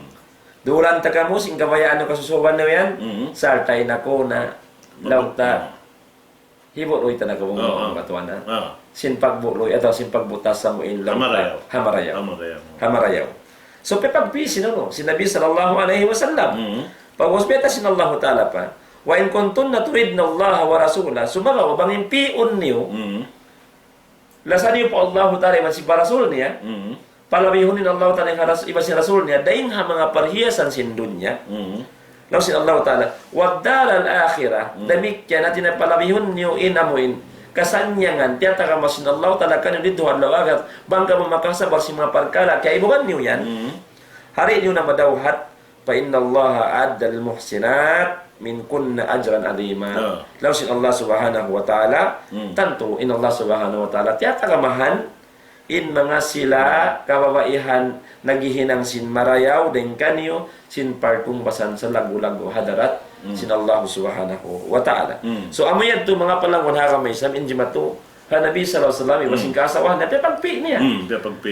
Duran ta kamo sing kabayaan no kasusuban na yan. Sartay nako na lauta hibuloy ta nako mga batuan na. Sin pagbuloy atau sin pagbutas sa muin lauta hamarayaw. So pepagpisi no si Nabi sallallahu alaihi wasallam. Pagwaspeta sin Allah taala pa wa in kuntunna turidna Allah wa rasulahu sumaga bangin piun niyo. Lasan niyo pa Allah taala man si rasul niya. Palabihunin Allah Ta'ala iba si Rasul niya daing ha mga parhiasan sin dunya law sin Allah Ta'ala wadal al-akhirah damikya natin na palabihun niyo inamuin kasanyangan tiyata ka masin Allah Ta'ala kan dito adlaw agat bangka mamakasabar si mga parkala kaya ibugan niyo yan hari niyo na madawhat fa inna Allah adal muhsinat min kunna ajran adima law sin Allah Subhanahu wa Ta'ala tanto in Allah Subhanahu wa Ta'ala tiyata ka mahan in mga sila kababaihan nagihinang sin marayaw den kanyo sin partung basan sa lagu-lagu hadarat sin Allah subhanahu wa ta'ala. So amayad to mga palangon hakamay sam injimatu ha Nabi sallallahu alaihi wasallam basing kasawahan na pagpi niya.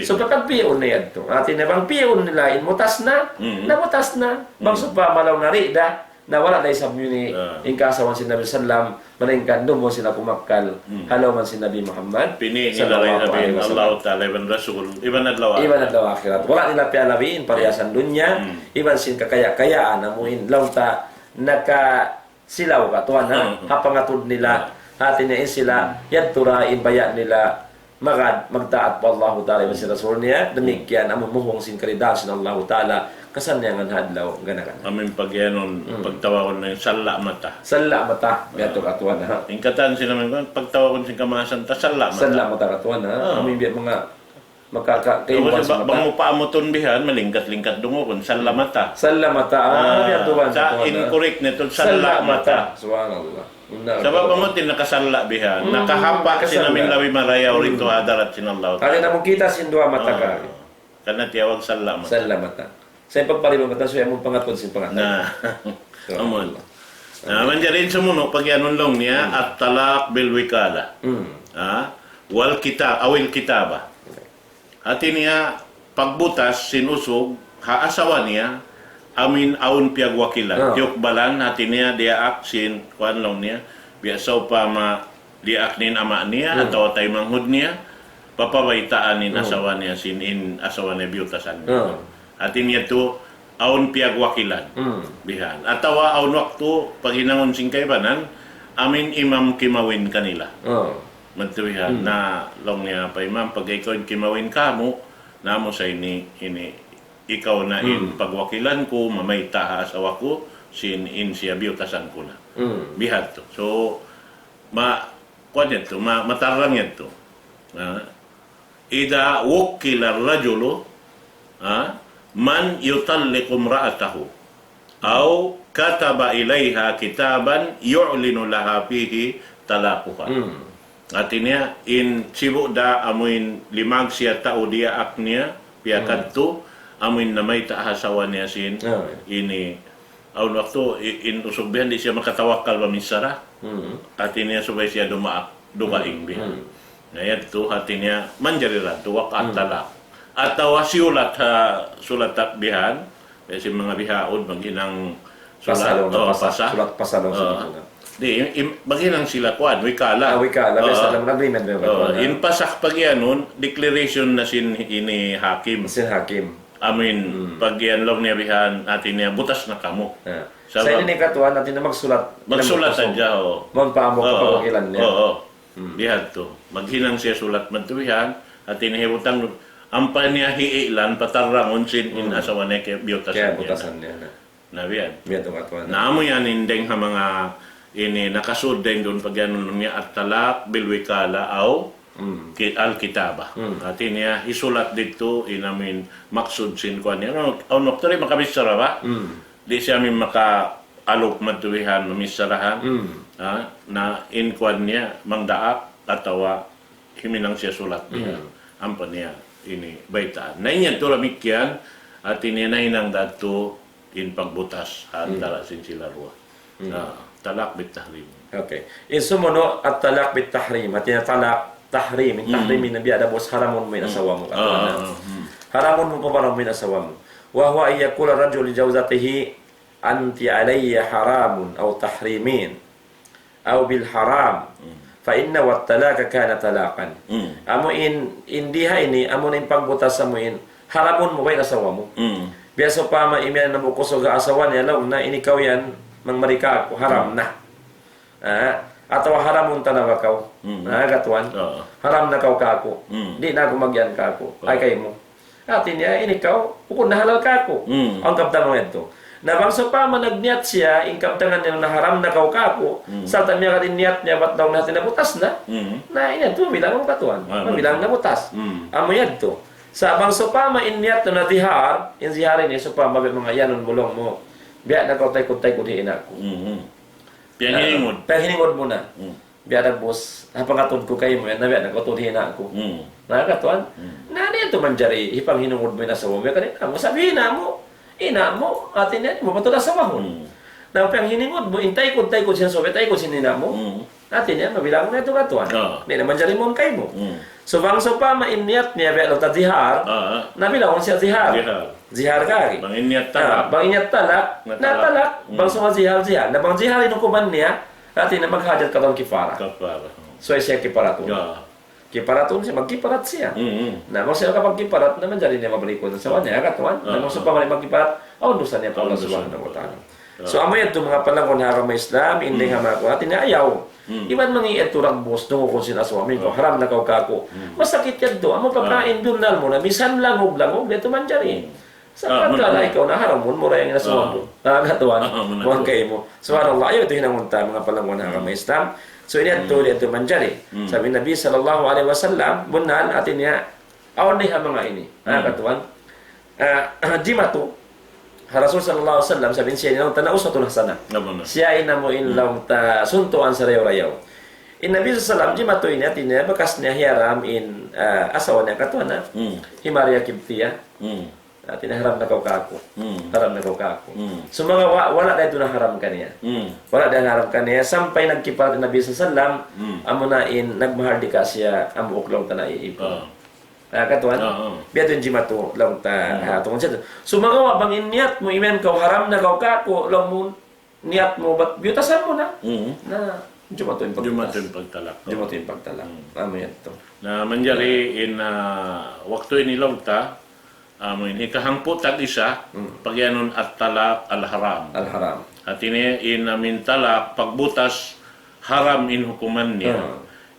So pagpion na yad to. Atin na bang pion nila in mutas na namutas na bang supa malaw ngari da na wala dahil sa muni in kasawan si Nabi sallam maningkan mo sila kumakal halaw man si Nabi Muhammad pini nila rin Nabi Allah Ta'ala ibang Rasul ibang adlaw akhirat wala nila pialawiin pariasan dunya ibang sin kakaya-kayaan amuin lauta naka silaw ka tuwan hapangatod nila hatin niya sila yadturain bayan nila magtaat pa Allah Ta'ala ibang si Rasul niya demikian among muhong sin karidad sin Allah Ta'ala kasanyangan hadlaw ganakan. Amin pagyanon pagtawon ng salla mata. Salla mata biadto katuan ha. Ingkatan sila man pagtawon sing kamasan ta salla mata. Salla mata katuan ha. Amin biad mga makaka-kayuan sa mata. Bang upaamuton bihan malingkat-lingkat dungo kun salla mata. Salla mata biadto ban. Sa incorrect nito salla mata. Subhanallah. Sabab mo tin nakasalla bihan. Nakahapa si namin lawi marayaw rito hadarat sinallahu. Kali na mo kita sin duha mata ka. Kana tiyawag salla mata. Salla mata. Sa pagpalibang mata, so yung pangatod sin pangatod. Amon. Manjarin sa muno, pag yanon lang niya, at talak bil wikala. Wal kita, awil kitaba. Ati niya, pagbutas, sinusog, haasawa niya, amin aun piyagwakilan. Tiyok balan, hati niya, diaak, sin, kuan lang niya, biasaw pa diaak nin ama niya, atau tay manghud niya, papawaitaan nin asawa niya, sinin asawa niya biyutasan niya. Atin niya to aun piyagwakilan bihan atawa aun waktu paghinangon sing kaybanan amin imam kimawin kanila magtuwihan na long niya pa imam pag ikaw kimawin kamo namo sa ini ikaw na in pagwakilan ko, mamayta ha asawa ko, sin in siya biutasan ko na. Bihad to. So, matarang yan to. Ida wukila rajulu, man yutalliqu imra'atahu aw kataba ilayha kitaban yu'linu laha fihi talaquha. Artinya in sibu da amuin limag siya tao dia aknya piakat tu amuin namay taahasawa niya sin ini aun waktu in usugbihan di siya makatawakal pamisara. Artinya subay siya dumaing bihan. Ngayon tu artinya manjarira tu wakat talak. Atau siulat sulat takbihan kasi mga bihaod maginang sulat sulat pasalong di maginang sila kuan wikala basta lang agreement in pasak pagyanon declaration na sin ini hakim pag yan long niya bihan atin niya butas na kamo sa ini katuan natin na magsulat adya mon paamo kapagilan niya bihad to maghinang siya sulat madtuwihan atin hibutang ampa niya hiilan patarangon sin in asawa niya kaya biyutasan niya na biyan naamo yan indeng ha mga ini nakasud din doon pag yan niya at talak bilwikala aw al-kitaba ati niya isulat dito inamin maksud sin kuan niya ang noktori makabisara ba di siya min maka-alok madtuwihan mamisarahan na in kuan niya mangdaak atawa himinang siya sulat niya ampa niya ini baitaan. Na inyan to lamikyan at ininahinang dato in pagbutas antara sin sila ruwa. Talak bit tahrim. Okay. In sumuno at talak bit tahrim. At talak tahrim. Tahrim na biya bos haramon mo asawa mo. Haramon mo paparam mo asawa mo. Wa huwa iyakula rajul li jawzatihi anti alayya haramun aw tahrimin aw bil haram. Fa inna wat talaka kana talakan. Amo indiha ini amo na pagbutas sa mo haramon mo kay asawa mo. Biasa pa ma imyan na mo kusog asawa niya law na inikaw yan mangmarika ko haram na. Atau haramon tanawa kaw. Gatuan. Haram na kaw kako. Di na ako magyan kako. Ay kay mo. Atin niya inikaw ukon na halal kako. Ang kaptan mo ito. Na bangsa pa managniyat siya, ingkaptangan niya na haram na kako, sa tanya ka din niyat niya, ba't daw natin nabutas na? Na yan, ito, bilang ang katuan. Bilang nabutas. Amo yan to. Sa bangsa pa mainiyat na natihar, inziharin niya, so pa mga yanon bulong mo, biya na kautay-kutay kudiin ako. Panghiningod mo na. Biya na boss, hapangatod ko kayo mo yan, na biya na kautudiin ako. Nakakatuan? Na niyan to manjari, ipanghiningod mo na sa mo, biya ka rin, sabihin na mo, ina mo, atin yan, mapatulas sa mahon. Na pang hiningod mo, intay ko siya sobe, tay ko sinina mo. Atin yan, mabilang mo na ito katuan. Hindi naman dyan mo kay mo. So, bangso pa, mainiyat niya, belo ta zihar, nabilang siya zihar. Zihar kari. Banginyat talak. Banginyat talak, natalak, bangso nga zihar. Na bang zihar, inukuman niya, atin na maghajat katong kifara. So, siya kiparatun. Kiparatun siya, magkiparat siya. Na mo siya kapag kiparat naman dyan niya mabalikon sa kanya, katuan. Na mo siya pa magkiparat, doon niya pa Allah subhanahu wa ta'ala. So amo yan itong mga panahon haram may Islam, hindi nga mga kuha, tinayaw. Iban mga iturang boss, nung kung sinaswami ko, haram na kaw-kako. Masakit yan doon, amo papain doon na mo na, misan langog, dito man dyan Sa pagkala ikaw na haram mo, mura yung inaswam mo. Nakakatuan, mukhang kayo mo. Subhanallah, ayaw ito hinangunta mga panahon haram may Islam. So ini ito manjari. Sabi Nabi sallallahu alaihi wasallam, bunan atin niya awan niya mga ini. Katuan. Jimatu Rasul sallallahu alaihi wasallam sabi siya nang tanaw sa tulah sana. Siya ina mo in lang ta suntuan sa rayaw. In Nabi sallallahu jimatu ini atin niya bekas niya hiram in asawa niya katuan na. Himaria kibtiya. Atin haram na kako. Haram na kako. So mga wala dahito na haram kaniya. Wala dahil haram kaniya sampai nagkiparat Nabi sallam amo na in nagmahal di ka siya amo uklaw ta na iipon. Katuan. Biya to jimatu lang ta tungod siya. So mga bang niat mo imen ka haram na kako lang mo niat mo bat biyutasan mo na. Na jimatu yung pagtalak. Jimatu yung pagtalak. Amo yan to. Na manjari in waktu ini lang ta ini kahangpo tag isa pagyanon at talak al-haram. Al-haram. At ini inamin talak pagbutas haram in hukuman niya.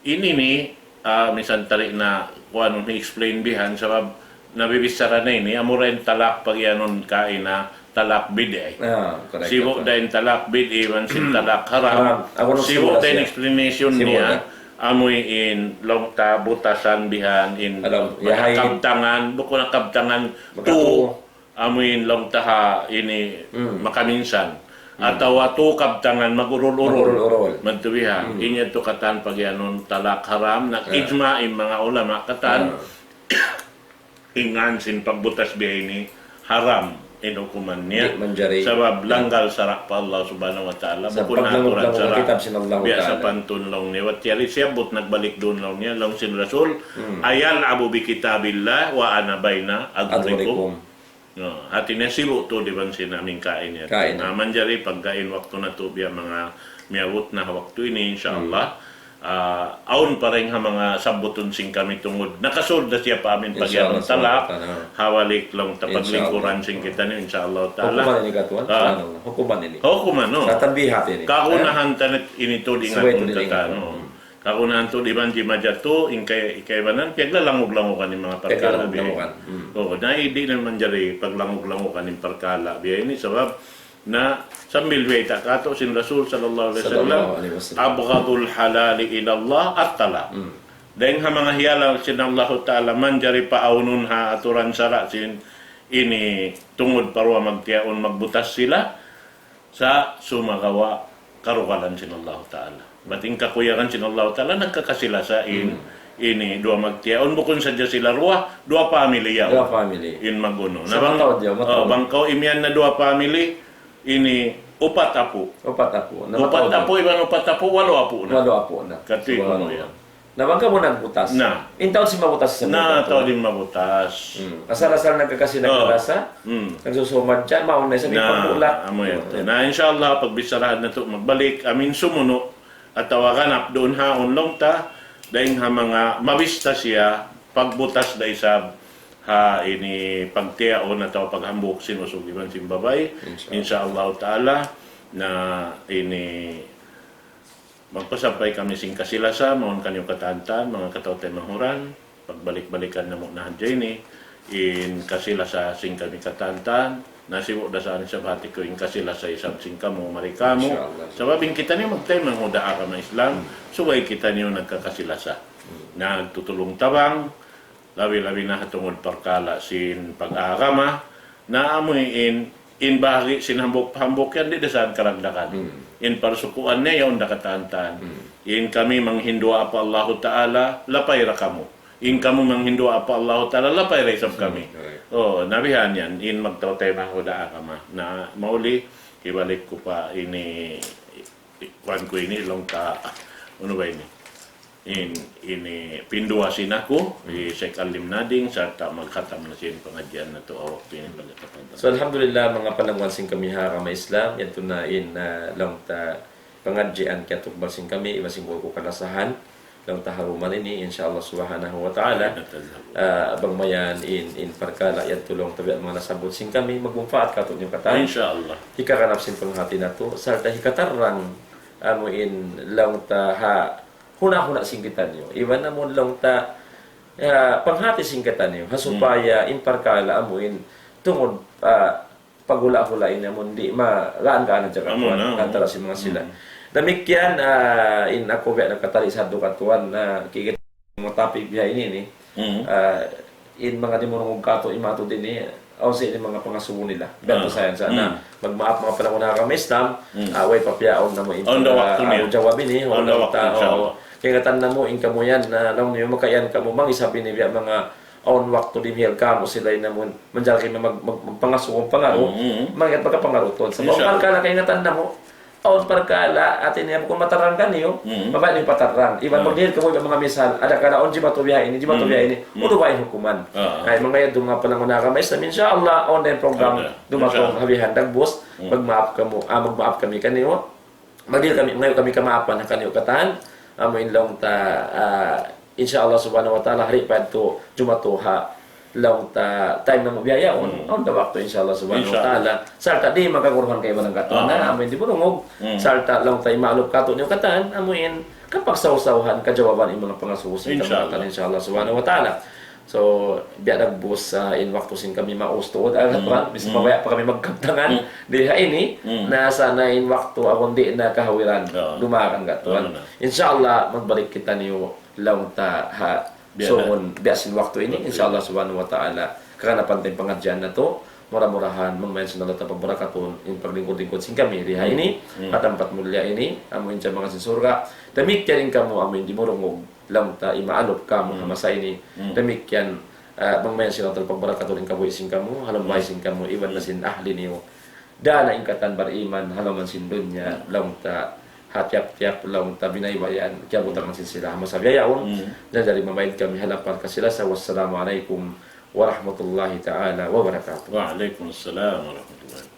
Ini ni misan tali na kuan ni explain bihan sabab nabibisara na ini, amo rin talak pag yanon kain na talak bid correct. Sibo dahil talak bid, iwan sin talak haram. Sibo dahil explanation niya, amoy in long ta butasan bihan in kabtangan, buko na kabtangan tu, amoy in long taha ini makaminsan. Ataw tu kabtangan magurul-urul mantuwiha. Inya to katan pag yanon talak haram, nag-ijma in mga ulama katan, ingan sin pagbutas bihay ni haram inukuman niya sabab langgal sarak pa Allah subhanahu wa ta'ala bukun naturan sarak biya sa pantun long niya wat yari siya but nagbalik doon long niya long sin Rasul ayal abu bi kitabillah wa ana bayna agurikum no hati niya silu to di ban sin aming kain niya naman jari pagkain waktu na to biya mga miyawot na waktu ini insyaallah aun pa rin mga sabuton sing kami tungod. Nakasold na siya pa amin pagyarong talak. Hawalik lang tapaglingkuran sing kita niyo, inshallah ta'ala. Hukuman ini katuan? Hukuman ini? Hukuman, no. Katambihat ini? Kaunahan tanit inito di nga kung tatano. Kaunahan to di man di majato, ikaibanan, paglalangog-langokan ni mga parkala. Oo, na hindi naman jari paglangog-langokan ni parkala. Biya ini sabab na sa milway takato sin Rasul sallallahu alaihi wasallam abghadul halali ila Allah at-talaq. Dahil mga hiyala sin Allah Ta'ala manjari paunun ha aturan sara sin ini tungod parwa magtiaon magbutas sila sa sumagawa karukalan sin Allah Ta'ala. Bating kakuyakan sin Allah Ta'ala nagkakasila sa ini dua magtiaon bukon sadya sila dua pamilya. Dua family. In maguno. Sa matawad diyo, bangkaw imyan na dua family ini upat apo. Upat apo. Upat apo, ibang upat apo, walo apo na. Walo apo na. Katuig mo yan. Nabangka mo nagbutas? Na. Intaon si mabutas sa na, taon din mabutas. Asal-asal nagkakasi nagkarasa, nagsusumad siya, maunay sa may pagmula. Amo yan. Na inshallah, pagbisarahan na ito, magbalik, amin sumuno, at tawagan doon haon long ta, dahil mga mabista siya, pagbutas da isab, ini pagtiaon atau paghambok sinusugiban sin babay insyaallah taala na ini magpasabay kami sing kasilasa maun kanyo katantan mga katawtay mahuran pagbalik-balikan na mo na ni in kasilasa sing kami katantan nasiwo da saan sa bati ko in kasilasa isab sing kamo marikamo sababing kita ni magtay manghuda ka ma Islam suway kita niyo nagkakasilasa nagtutulong tabang labi-labi na tungod parkala sin pag-aagama na amoy in bahagi sinhambok-hambok yan di dasaan karagdakan. In parsukuan niya yung nakatantan. In kami manghindua apa Allah Ta'ala, lapay ra kamo. In kamo manghindua apa Allah Ta'ala, lapay ra isab kami. Nabihan yan, in magtawtay mahuda agama. Na mauli, ibalik ko pa ini, kuan ko ini, long ka, ano ba ini? Ini pinduasin ako Sheikh Alim Nading sarta magkhatam na siya pengajian na to awak pinipagkatapan. So alhamdulillah mga panangwan sing kami harama Islam yan tunain na lang ta pengajian kaya tukbal sing kami iba sing ko kanasahan lang ta haruman ini insyaallah subhanahu wa ta'ala abang mayan in parkala yan tulong tabi mga nasabot sing kami magmungfaat kato yung katan insyaallah hikakanap sin panghati na to sarta hikatarang amo in lang ta ha huna-huna singkitan nyo. Iwan na mo lang ta panghati singkitan nyo. Hasupaya in parkala amuin tungod paghula-hulain na mo hindi magaan-gaan na dyan katuan. Antara si mga sila. Damikyan in ako biya nagkatali sa katuan na kikita mga topic biya ini in mga dimurong kato imato din ni o sa mga pangasubo nila. Ganto sayan sana. Magmaap mga panahon na kami Islam, away papiaon na mo jawabin ni kaya tanda mo in kamo yan na lang niyo makayan kamo mang isabi ni biya mga on waktu di mihel kamo sila na mo manjalki magpangasuong pangaro mangyat magkapangarutod sa mga kala kaya tanda mo on parkala atin niya kung matarang ka niyo mabay ni patarang iban magdihil kamo mga misal ada kada on di matubiya ini udo ba hukuman ay mga yadong nga palang una kami sa insyaallah on den program dumatong habihan dagbos magmaap kamo magmaap kami kaniyo magdihil kami ngayon kami kamaapan kaniyo katan amoin long ta insyaallah subhanahu wa ta'ala hari pa to jumatuha long ta time na mo biyaya on the waktu insyaallah subhanahu wa ta'ala sarta di makakurhan kay manang katon na amoin di bunungog sarta long tay maalup katon yung katan amoin kapag sawsawahan kajawaban yung mga pangasuhusan insyaallah subhanahu wa ta'ala So, biya nagbus in waktu sin kami maustuod. Alam bis mamaya pa kami magkabtangan. Diha ini, na sana in waktu akong di na kahawiran. Lumakan ka tuan. Inshallah, magbalik kita niyo lang ta ha. So, biya sin waktu ini, inshallah subhanahu wa ta'ala, kakanapan tayong pangadyan na to, murah-murahan, mangmayan sa nalat na pagbarakaton, yung paglingkod-lingkod sin kami, diha ini, at ang patmulya ini, amoin sa mga sinsurga, damikyan kamo amoin di murungog, lang ta imaalop ka mo hamasa ini damikyan mangmayan sila tal pagbarakaton ng kabuhi sin kamo halambay sin kamo iwan na sin ahli niyo dana ingkatan bariman halaman sin dunya lang ta hatiap-tiap lang ta binaybayan kaya butang sin sila hamasa biyayaon dari mamayin kami halapan ka sila sa wassalamualaikum warahmatullahi ta'ala wabarakatuh. Waalaikumsalam warahmatullahi